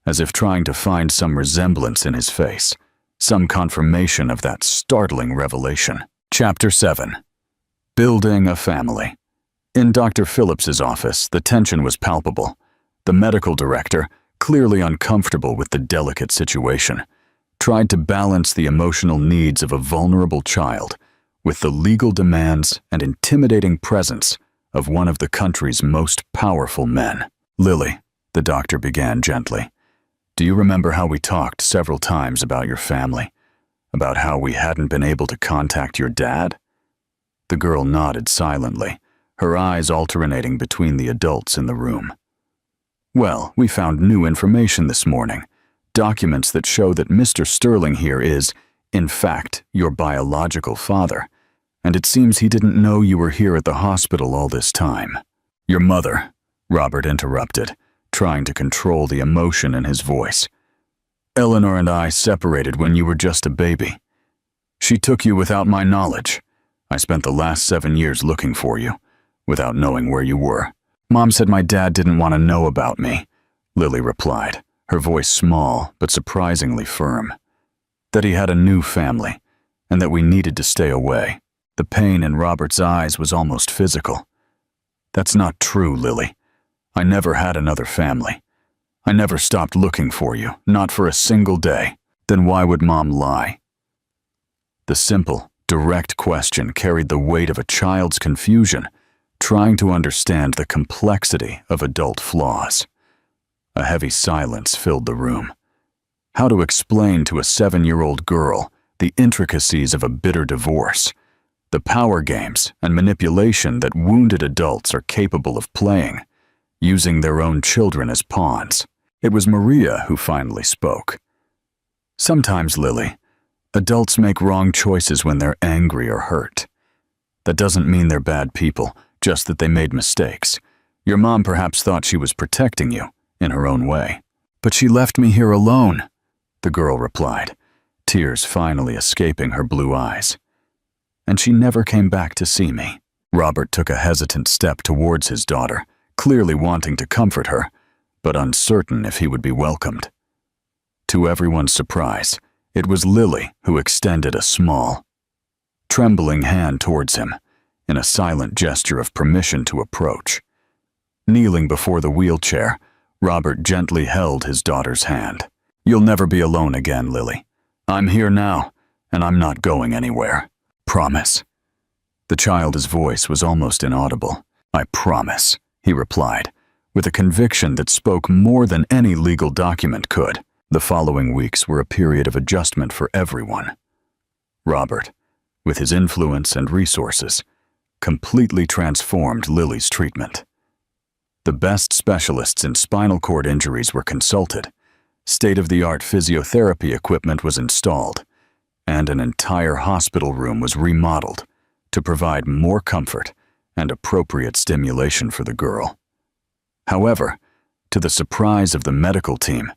as if trying to find some resemblance in his face, some confirmation of that startling revelation. Chapter 7. Building a Family. In Dr. Phillips's office, the tension was palpable. The medical director, clearly uncomfortable with the delicate situation, tried to balance the emotional needs of a vulnerable child with the legal demands and intimidating presence of one of the country's most powerful men. Lily, the doctor began gently, do you remember how we talked several times about your family? About how we hadn't been able to contact your dad? The girl nodded silently, her eyes alternating between the adults in the room. Well, we found new information this morning, documents that show that Mr. Sterling here is, in fact, your biological father, and it seems he didn't know you were here at the hospital all this time. Your mother, Robert interrupted, trying to control the emotion in his voice. Eleanor and I separated when you were just a baby. She took you without my knowledge. I spent the last 7 years looking for you, without knowing where you were. Mom said my dad didn't want to know about me, Lily replied, her voice small but surprisingly firm. That he had a new family, and that we needed to stay away. The pain in Robert's eyes was almost physical. That's not true, Lily. I never had another family. I never stopped looking for you, not for a single day. Then why would Mom lie? The simple, direct question carried the weight of a child's confusion, trying to understand the complexity of adult flaws. A heavy silence filled the room. How to explain to a 7-year-old girl the intricacies of a bitter divorce, the power games and manipulation that wounded adults are capable of playing, using their own children as pawns. It was Maria who finally spoke. Sometimes, Lily, adults make wrong choices when they're angry or hurt. That doesn't mean they're bad people, just that they made mistakes. Your mom perhaps thought she was protecting you, in her own way. But she left me here alone, the girl replied, tears finally escaping her blue eyes. And she never came back to see me. Robert took a hesitant step towards his daughter, clearly wanting to comfort her, but uncertain if he would be welcomed. To everyone's surprise, it was Lily who extended a small, trembling hand towards him, in a silent gesture of permission to approach. Kneeling before the wheelchair, Robert gently held his daughter's hand. You'll never be alone again, Lily. I'm here now, and I'm not going anywhere. Promise. The child's voice was almost inaudible. I promise, he replied, with a conviction that spoke more than any legal document could. The following weeks were a period of adjustment for everyone. Robert, with his influence and resources, completely transformed Lily's treatment. The best specialists in spinal cord injuries were consulted, state-of-the-art physiotherapy equipment was installed, and an entire hospital room was remodeled to provide more comfort and appropriate stimulation for the girl. However, to the surprise of the medical team,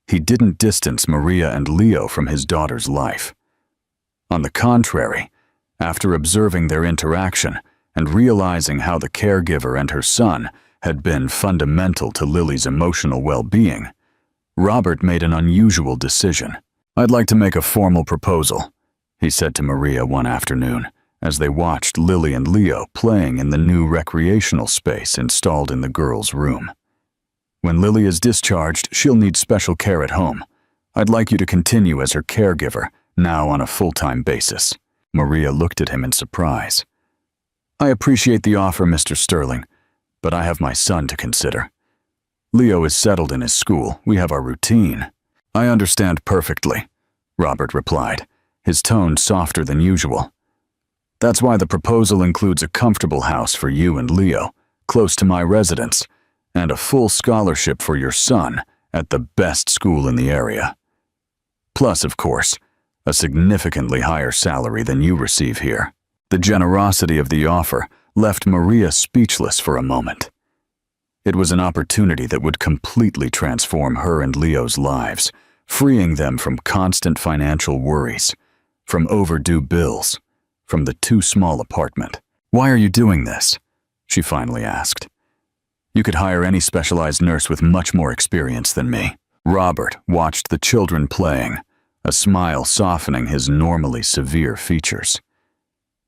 he didn't distance Maria and Leo from his daughter's life. On the contrary, after observing their interaction and realizing how the caregiver and her son had been fundamental to Lily's emotional well-being, Robert made an unusual decision. "I'd like to make a formal proposal," he said to Maria one afternoon as they watched Lily and Leo playing in the new recreational space installed in the girls' room. "When Lily is discharged, she'll need special care at home. I'd like you to continue as her caregiver, now on a full-time basis." Maria looked at him in surprise. "I appreciate the offer, Mr. Sterling, but I have my son to consider. Leo is settled in his school. We have our routine." "I understand perfectly," Robert replied, his tone softer than usual. "That's why the proposal includes a comfortable house for you and Leo, close to my residence, and a full scholarship for your son at the best school in the area. Plus, of course, a significantly higher salary than you receive here." The generosity of the offer left Maria speechless for a moment. It was an opportunity that would completely transform her and Leo's lives, freeing them from constant financial worries, from overdue bills, from the too small apartment. "Why are you doing this?" she finally asked. "You could hire any specialized nurse with much more experience than me." Robert watched the children playing, a smile softening his normally severe features.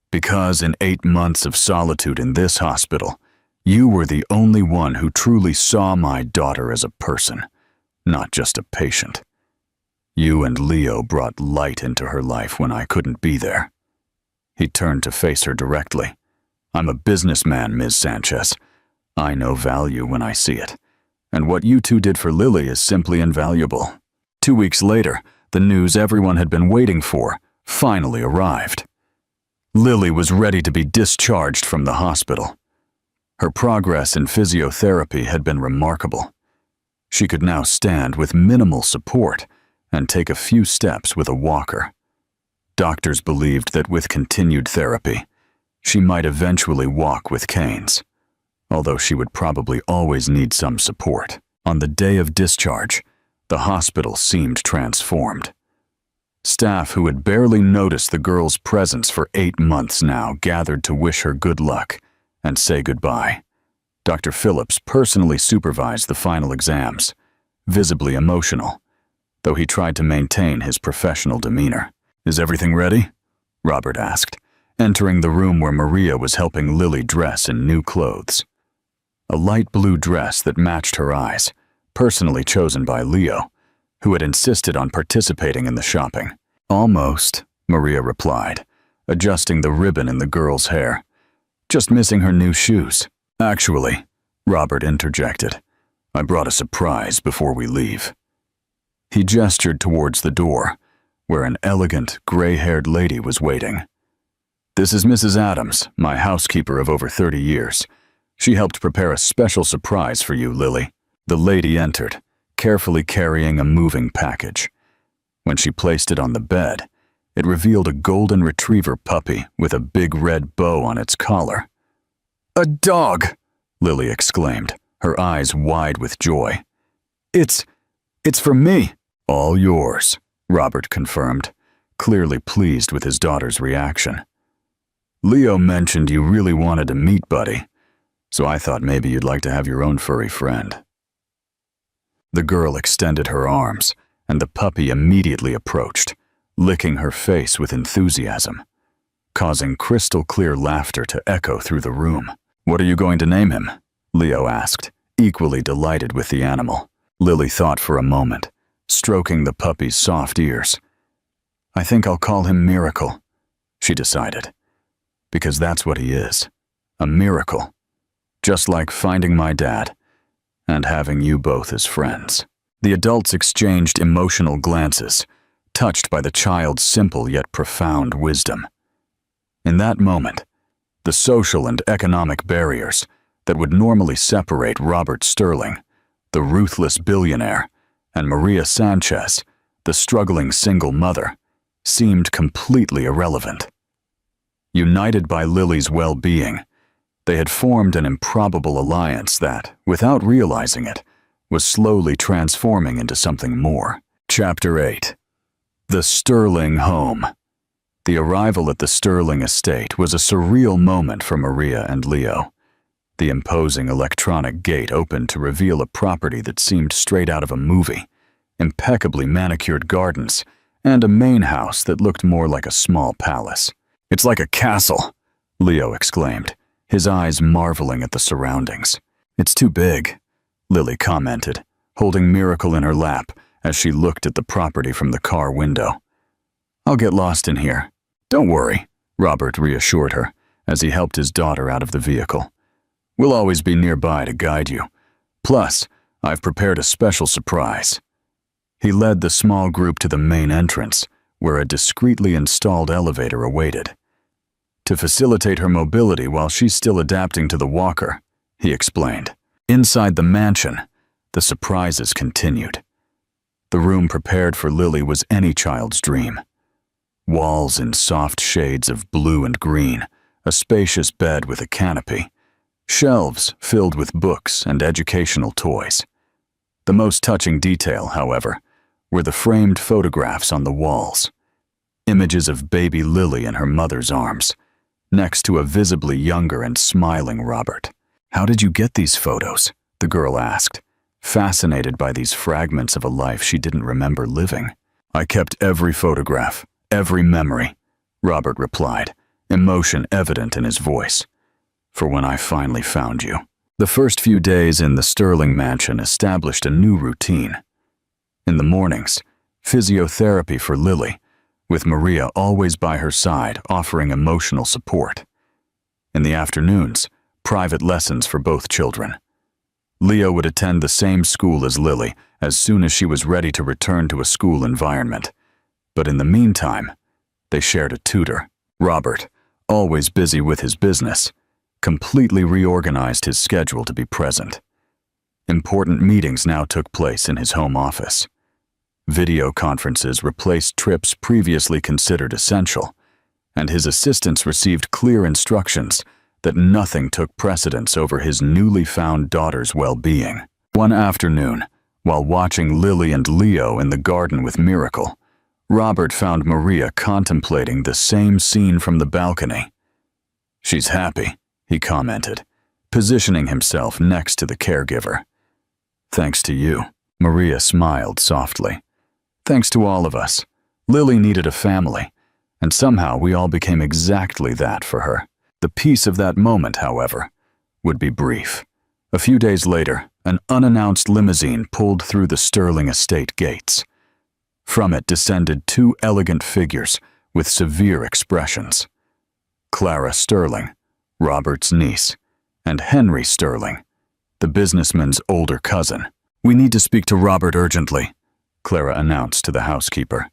"Because in 8 months of solitude in this hospital, you were the only one who truly saw my daughter as a person, not just a patient. You and Leo brought light into her life when I couldn't be there." He turned to face her directly. "I'm a businessman, Ms. Sanchez. I know value when I see it, and what you two did for Lily is simply invaluable." 2 weeks later, the news everyone had been waiting for finally arrived. Lily was ready to be discharged from the hospital. Her progress in physiotherapy had been remarkable. She could now stand with minimal support and take a few steps with a walker. Doctors believed that with continued therapy, she might eventually walk with canes, although she would probably always need some support. On the day of discharge, the hospital seemed transformed. Staff who had barely noticed the girl's presence for 8 months now gathered to wish her good luck and say goodbye. Dr. Phillips personally supervised the final exams, visibly emotional, though he tried to maintain his professional demeanor. "Is everything ready?" Robert asked, entering the room where Maria was helping Lily dress in new clothes. A light blue dress that matched her eyes, personally chosen by Leo, who had insisted on participating in the shopping. "Almost," Maria replied, adjusting the ribbon in the girl's hair. "Just missing her new shoes." "Actually," Robert interjected, "I brought a surprise before we leave." He gestured towards the door, where an elegant, gray-haired lady was waiting. "This is Mrs. Adams, my housekeeper of over 30 years. She helped prepare a special surprise for you, Lily." The lady entered, carefully carrying a moving package. When she placed it on the bed, it revealed a golden retriever puppy with a big red bow on its collar. "A dog!" Lily exclaimed, her eyes wide with joy. It's for me." "All yours," Robert confirmed, clearly pleased with his daughter's reaction. "Leo mentioned you really wanted to meet Buddy, so I thought maybe you'd like to have your own furry friend." The girl extended her arms, and the puppy immediately approached, licking her face with enthusiasm, causing crystal-clear laughter to echo through the room. "What are you going to name him?" Leo asked, equally delighted with the animal. Lily thought for a moment, stroking the puppy's soft ears. "I think I'll call him Miracle," she decided, "because that's what he is, a miracle, just like finding my dad and having you both as friends." The adults exchanged emotional glances, touched by the child's simple yet profound wisdom. In that moment, the social and economic barriers that would normally separate Robert Sterling, the ruthless billionaire, and Maria Sanchez, the struggling single mother, seemed completely irrelevant. United by Lily's well-being, they had formed an improbable alliance that, without realizing it, was slowly transforming into something more. Chapter 8. The Sterling Home. The arrival at the Sterling estate was a surreal moment for Maria and Leo. The imposing electronic gate opened to reveal a property that seemed straight out of a movie, impeccably manicured gardens, and a main house that looked more like a small palace. "It's like a castle," Leo exclaimed, his eyes marveling at the surroundings. "It's too big," Lily commented, holding Miracle in her lap as she looked at the property from the car window. "I'll get lost in here." "Don't worry," Robert reassured her as he helped his daughter out of the vehicle. "We'll always be nearby to guide you. Plus, I've prepared a special surprise." He led the small group to the main entrance, where a discreetly installed elevator awaited. "To facilitate her mobility while she's still adapting to the walker," he explained. Inside the mansion, the surprises continued. The room prepared for Lily was any child's dream. Walls in soft shades of blue and green, a spacious bed with a canopy, shelves filled with books and educational toys. The most touching detail, however, were the framed photographs on the walls. Images of baby Lily in her mother's arms, next to a visibly younger and smiling Robert. "How did you get these photos?" the girl asked, fascinated by these fragments of a life she didn't remember living. "I kept every photograph, every memory," Robert replied, emotion evident in his voice, "for when I finally found you." The first few days in the Sterling mansion established a new routine. In the mornings, physiotherapy for Lily, with Maria always by her side offering emotional support. In the afternoons, private lessons for both children. Leo would attend the same school as Lily as soon as she was ready to return to a school environment. But in the meantime, they shared a tutor. Robert, always busy with his business, completely reorganized his schedule to be present. Important meetings now took place in his home office. Video conferences replaced trips previously considered essential, and his assistants received clear instructions that nothing took precedence over his newly found daughter's well-being. One afternoon, while watching Lily and Leo in the garden with Miracle, Robert found Maria contemplating the same scene from the balcony. "She's happy," he commented, positioning himself next to the caregiver. "Thanks to you," Maria smiled softly. "Thanks to all of us. Lily needed a family, and somehow we all became exactly that for her." The peace of that moment, however, would be brief. A few days later, an unannounced limousine pulled through the Sterling estate gates. From it descended two elegant figures with severe expressions. Clara Sterling, Robert's niece, and Henry Sterling, the businessman's older cousin. "We need to speak to Robert urgently," Clara announced to the housekeeper.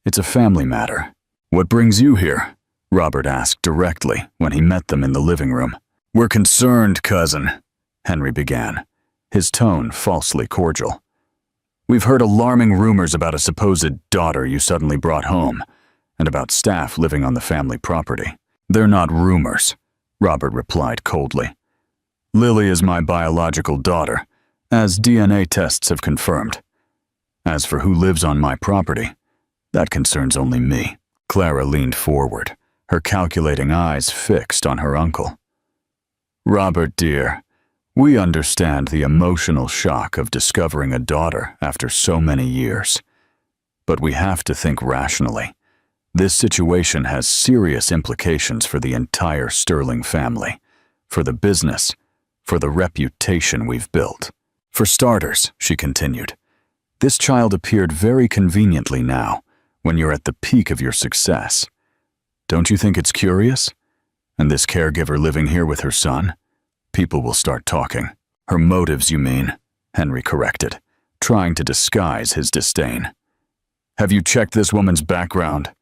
"It's a family matter." "What brings you here?" Robert asked directly when he met them in the living room. "We're concerned, cousin," Henry began, his tone falsely cordial. "We've heard alarming rumors about a supposed daughter you suddenly brought home, and about staff living on the family property." "They're not rumors," Robert replied coldly. "Lily is my biological daughter, as DNA tests have confirmed. As for who lives on my property, that concerns only me." Clara leaned forward, her calculating eyes fixed on her uncle. "Robert, dear, we understand the emotional shock of discovering a daughter after so many years. But we have to think rationally. This situation has serious implications for the entire Sterling family, for the business, for the reputation we've built. For starters," she continued, "this child appeared very conveniently now, when you're at the peak of your success. Don't you think it's curious? And this caregiver living here with her son? People will start talking." "Her motives, you mean," Henry corrected, trying to disguise his disdain. "Have you checked this woman's background?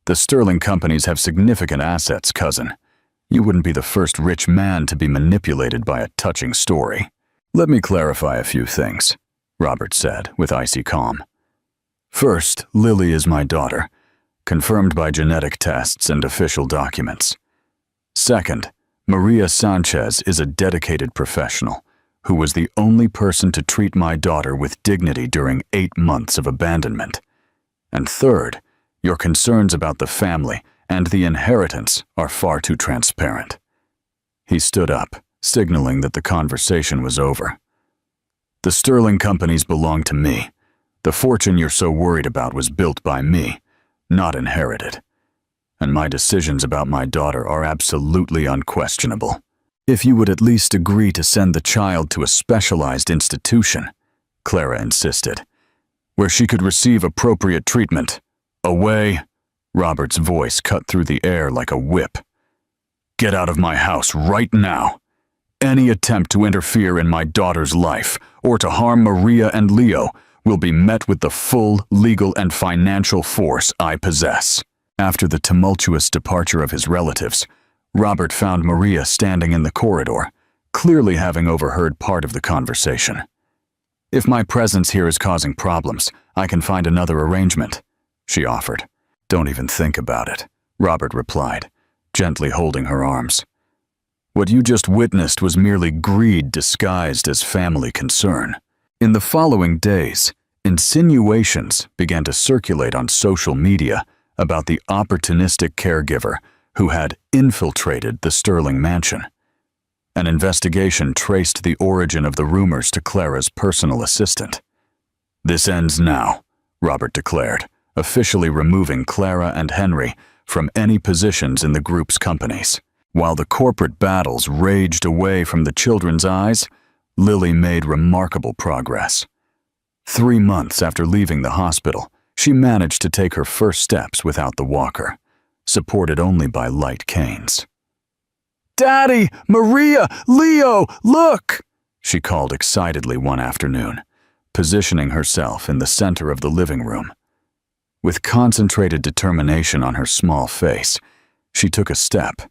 The Sterling companies have significant assets, cousin. You wouldn't be the first rich man to be manipulated by a touching story." "Let me clarify a few things," Robert said with icy calm. "First, Lily is my daughter, confirmed by genetic tests and official documents. Second, Maria Sanchez is a dedicated professional who was the only person to treat my daughter with dignity during 8 months of abandonment. And third, your concerns about the family and the inheritance are far too transparent." He stood up, signaling that the conversation was over. "The Sterling companies belong to me. The fortune you're so worried about was built by me, not inherited. And my decisions about my daughter are absolutely unquestionable. If you would at least agree to send the child to a specialized institution," Clara insisted, "where she could receive appropriate treatment. Away," Robert's voice cut through the air like a whip. "Get out of my house right now. Any attempt to interfere in my daughter's life or to harm Maria and Leo will be met with the full legal and financial force I possess." After the tumultuous departure of his relatives, Robert found Maria standing in the corridor, clearly having overheard part of the conversation. "If my presence here is causing problems, I can find another arrangement," she offered. "Don't even think about it," Robert replied, gently holding her arms. "What you just witnessed was merely greed disguised as family concern." In the following days, insinuations began to circulate on social media about the opportunistic caregiver who had infiltrated the Sterling mansion. An investigation traced the origin of the rumors to Clara's personal assistant. "This ends now," Robert declared, officially removing Clara and Henry from any positions in the group's companies. While the corporate battles raged away from the children's eyes, Lily made remarkable progress. 3 months after leaving the hospital, she managed to take her first steps without the walker, supported only by light canes. "Daddy! Maria! Leo! Look!" she called excitedly one afternoon, positioning herself in the center of the living room. With concentrated determination on her small face, she took a step,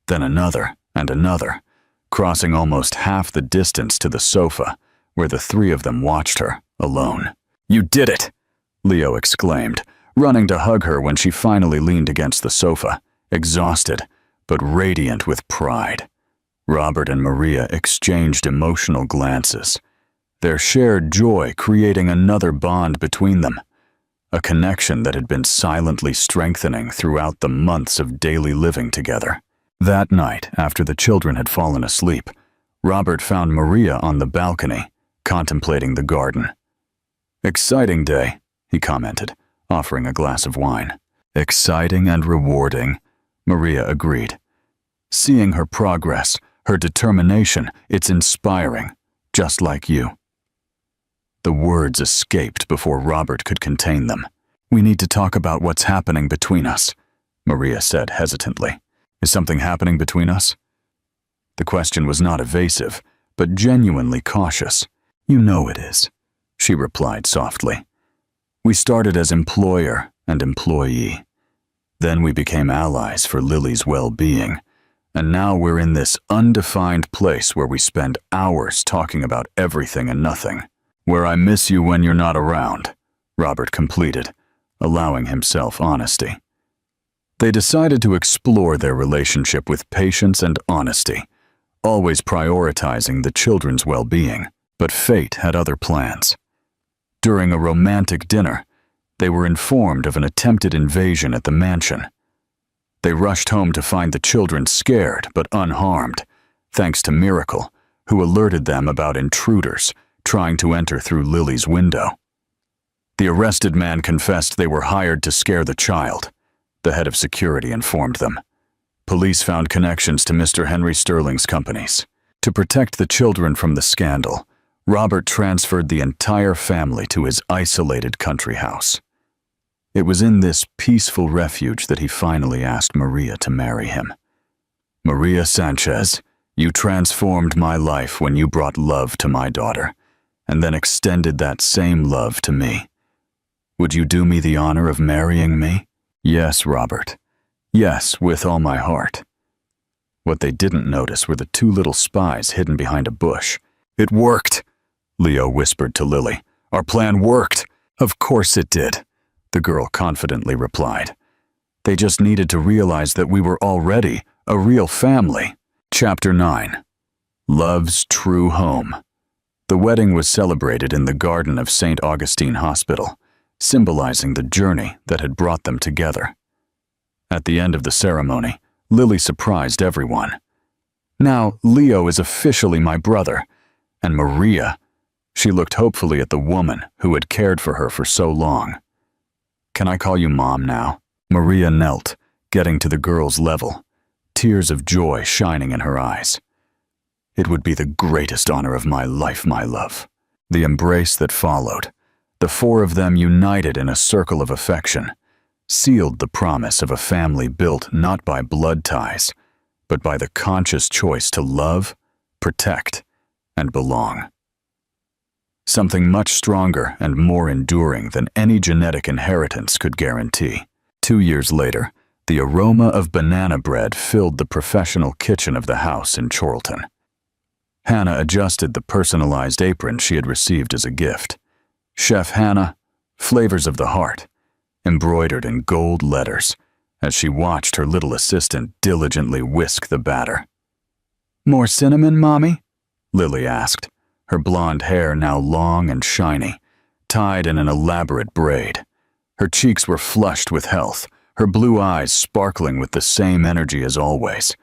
then another and another, crossing almost half the distance to the sofa, where the 3 of them watched her, alone. "You did it!" Leo exclaimed, running to hug her when she finally leaned against the sofa, exhausted, but radiant with pride. Robert and Maria exchanged emotional glances, their shared joy creating another bond between them, a connection that had been silently strengthening throughout the months of daily living together. That night, after the children had fallen asleep, Robert found Maria on the balcony, contemplating the garden. "Exciting day," he commented, offering a glass of wine. "Exciting and rewarding," Maria agreed. "Seeing her progress, her determination, it's inspiring, just like you." The words escaped before Robert could contain them. "We need to talk about what's happening between us," Maria said hesitantly. "Is something happening between us?" The question was not evasive, but genuinely cautious. "You know it is," she replied softly. "We started as employer and employee. Then we became allies for Lily's well-being, and now we're in this undefined place where we spend hours talking about everything and nothing. Where I miss you when you're not around," Robert completed, allowing himself honesty. They decided to explore their relationship with patience and honesty, always prioritizing the children's well-being, but fate had other plans. During a romantic dinner, they were informed of an attempted invasion at the mansion. They rushed home to find the children scared but unharmed, thanks to Miracle, who alerted them about intruders trying to enter through Lily's window. The arrested man confessed they were hired to scare the child, the head of security informed them. Police found connections to Mr. Henry Sterling's companies. To protect the children from the scandal, Robert transferred the entire family to his isolated country house. It was in this peaceful refuge that he finally asked Maria to marry him. "Maria Sanchez, you transformed my life when you brought love to my daughter, and then extended that same love to me. Would you do me the honor of marrying me? Yes, Robert. Yes, with all my heart. What they didn't notice were the two little spies hidden behind a bush. It worked, Leo whispered to Lily. Our plan worked. Of course it did, the girl confidently replied. They just needed to realize that we were already a real family. Chapter 9. Love's True Home. The wedding was celebrated in the garden of St. Augustine Hospital, symbolizing the journey that had brought them together. At the end of the ceremony, Lily surprised everyone. Now, Leo is officially my brother, and Maria, she looked hopefully at the woman who had cared for her for so long. Can I call you Mom now? Maria knelt, getting to the girl's level, tears of joy shining in her eyes. It would be the greatest honor of my life, my love. The embrace that followed, the four of them united in a circle of affection, sealed the promise of a family built not by blood ties, but by the conscious choice to love, protect, and belong. Something much stronger and more enduring than any genetic inheritance could guarantee. 2 years later, the aroma of banana bread filled the professional kitchen of the house in Chorlton. Hannah adjusted the personalized apron she had received as a gift. Chef Hannah, Flavors of the Heart, embroidered in gold letters, as she watched her little assistant diligently whisk the batter. More cinnamon, Mommy? Lily asked, her blonde hair now long and shiny, tied in an elaborate braid. Her cheeks were flushed with health, her blue eyes sparkling with the same energy as always,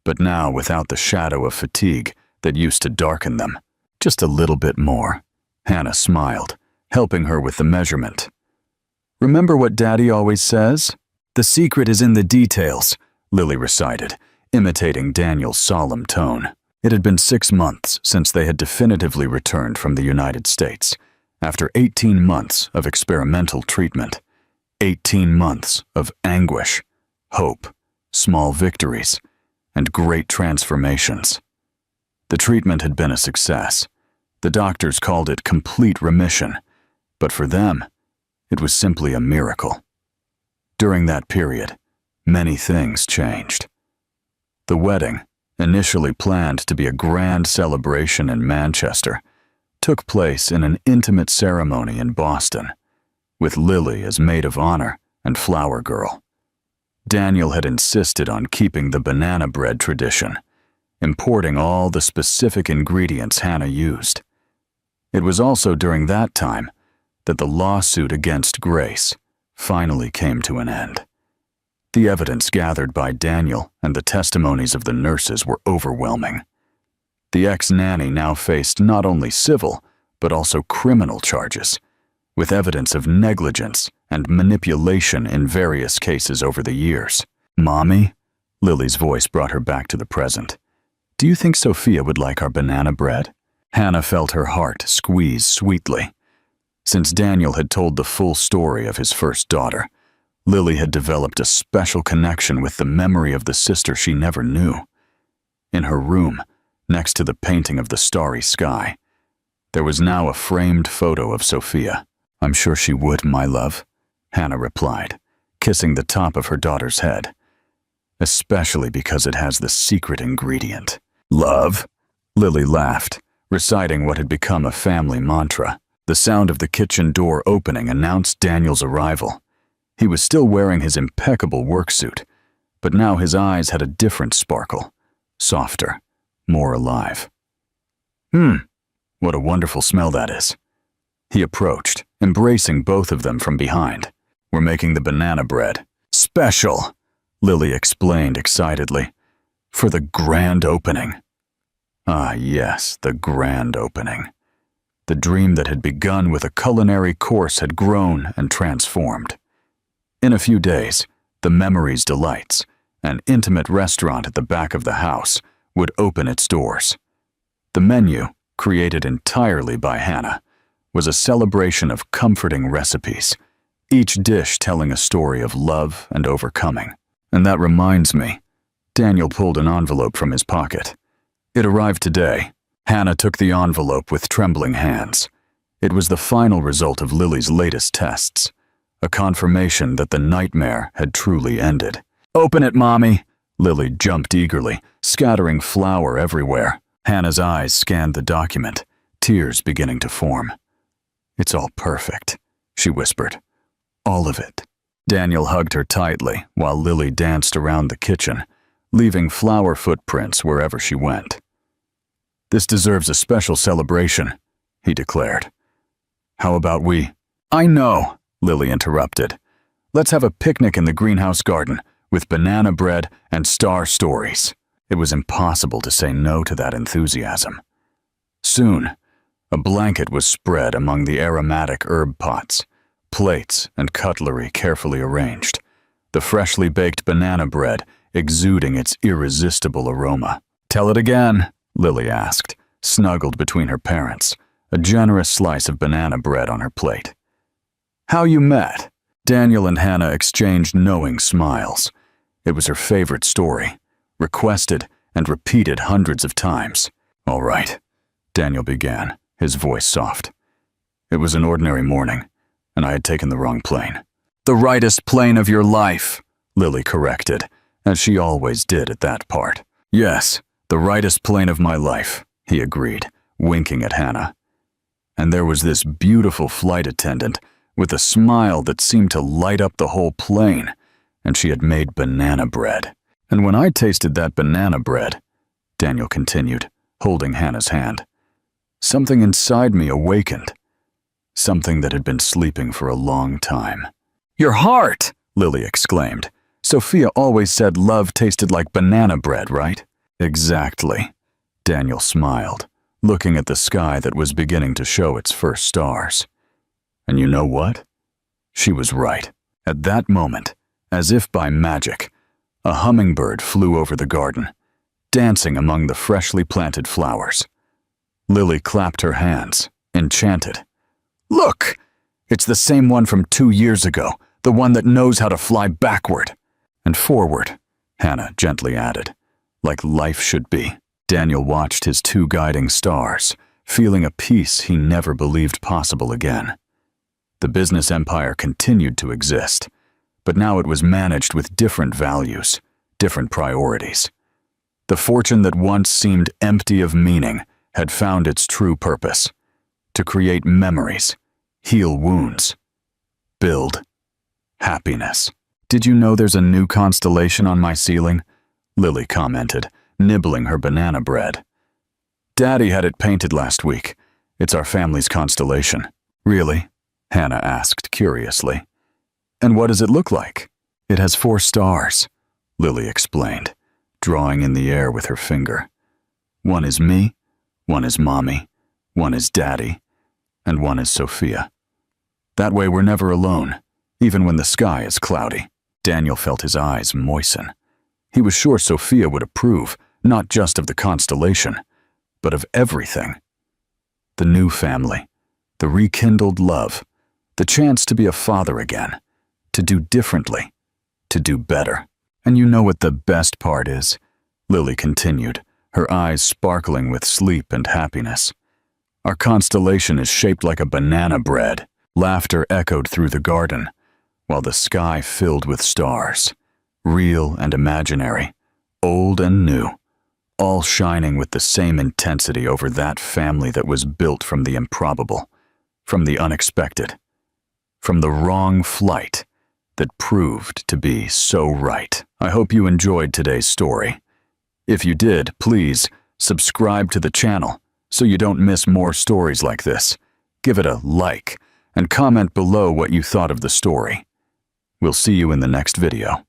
but now without the shadow of fatigue that used to darken them. Just a little bit more. Hannah smiled, helping her with the measurement. Remember what Daddy always says? The secret is in the details, Lily recited, imitating Daniel's solemn tone. It had been 6 months since they had definitively returned from the United States, after 18 months of experimental treatment, 18 months of anguish, hope, small victories, and great transformations. The treatment had been a success. The doctors called it complete remission, but for them, it was simply a miracle. During that period, many things changed. The wedding, initially planned to be a grand celebration in Manchester, took place in an intimate ceremony in Boston, with Lily as maid of honor and flower girl. Daniel had insisted on keeping the banana bread tradition, importing all the specific ingredients Hannah used. It was also during that time that the lawsuit against Grace finally came to an end. The evidence gathered by Daniel and the testimonies of the nurses were overwhelming. The ex-nanny now faced not only civil, but also criminal charges, with evidence of negligence and manipulation in various cases over the years. Mommy? Lily's voice brought her back to the present. Do you think Sophia would like our banana bread? Hannah felt her heart squeeze sweetly. Since Daniel had told the full story of his first daughter, Lily had developed a special connection with the memory of the sister she never knew. In her room, next to the painting of the starry sky, there was now a framed photo of Sophia. I'm sure she would, my love, Hannah replied, kissing the top of her daughter's head. Especially because it has the secret ingredient. Love? Lily laughed, reciting what had become a family mantra. The sound of the kitchen door opening announced Daniel's arrival. He was still wearing his impeccable work suit, but now his eyes had a different sparkle, softer, more alive. What a wonderful smell that is. He approached, embracing both of them from behind. We're making the banana bread. Special, Lily explained excitedly, for the grand opening. Ah, yes, the grand opening. The dream that had begun with a culinary course had grown and transformed. In a few days, the Memories Delights, an intimate restaurant at the back of the house, would open its doors. The menu, created entirely by Hannah, was a celebration of comforting recipes, each dish telling a story of love and overcoming. And that reminds me, Daniel pulled an envelope from his pocket. It arrived today. Hannah took the envelope with trembling hands. It was the final result of Lily's latest tests, a confirmation that the nightmare had truly ended. "Open it, Mommy!" Lily jumped eagerly, scattering flour everywhere. Hannah's eyes scanned the document, tears beginning to form. "It's all perfect," she whispered. "All of it." Daniel hugged her tightly while Lily danced around the kitchen, leaving flour footprints wherever she went. "This deserves a special celebration," he declared. "How about we—" "I know," Lily interrupted. "Let's have a picnic in the greenhouse garden with banana bread and star stories." It was impossible to say no to that enthusiasm. Soon, a blanket was spread among the aromatic herb pots, plates and cutlery carefully arranged, the freshly baked banana bread exuding its irresistible aroma. "Tell it again," Lily asked, snuggled between her parents, a generous slice of banana bread on her plate. "How you met." Daniel and Hannah exchanged knowing smiles. It was her favorite story, requested and repeated hundreds of times. "All right," Daniel began, his voice soft. "It was an ordinary morning, and I had taken the wrong plane." "The rightest plane of your life," Lily corrected, as she always did at that part. "Yes, the rightest plane of my life," he agreed, winking at Hannah. And there was this beautiful flight attendant with a smile that seemed to light up the whole plane, and she had made banana bread. "And when I tasted that banana bread," Daniel continued, holding Hannah's hand, "something inside me awakened. Something that had been sleeping for a long time." "Your heart!" Lily exclaimed. "Sophia always said love tasted like banana bread, right?" "Exactly," Daniel smiled, looking at the sky that was beginning to show its first stars. And you know what? She was right. At that moment, as if by magic, a hummingbird flew over the garden, dancing among the freshly planted flowers. Lily clapped her hands, enchanted. "Look! It's the same one from 2 years ago, the one that knows how to fly backward." "And forward," Hannah gently added, "like life should be." Daniel watched his 2 guiding stars, feeling a peace he never believed possible again. The business empire continued to exist, but now it was managed with different values, different priorities. The fortune that once seemed empty of meaning had found its true purpose: to create memories, heal wounds, build happiness. "Did you know there's a new constellation on my ceiling?" Lily commented, nibbling her banana bread. "Daddy had it painted last week. It's our family's constellation." "Really?" Hannah asked curiously. "And what does it look like?" "It has 4 stars, Lily explained, drawing in the air with her finger. "One is me, one is Mommy, one is Daddy, and one is Sophia. That way we're never alone, even when the sky is cloudy." Daniel felt his eyes moisten. He was sure Sophia would approve, not just of the constellation, but of everything. The new family, the rekindled love, the chance to be a father again, to do differently, to do better. "And you know what the best part is?" Lily continued, her eyes sparkling with sleep and happiness. "Our constellation is shaped like a banana bread." Laughter echoed through the garden, while the sky filled with stars, real and imaginary, old and new, all shining with the same intensity over that family that was built from the improbable, from the unexpected, from the wrong flight that proved to be so right. I hope you enjoyed today's story. If you did, please subscribe to the channel so you don't miss more stories like this. Give it a like and comment below what you thought of the story. We'll see you in the next video.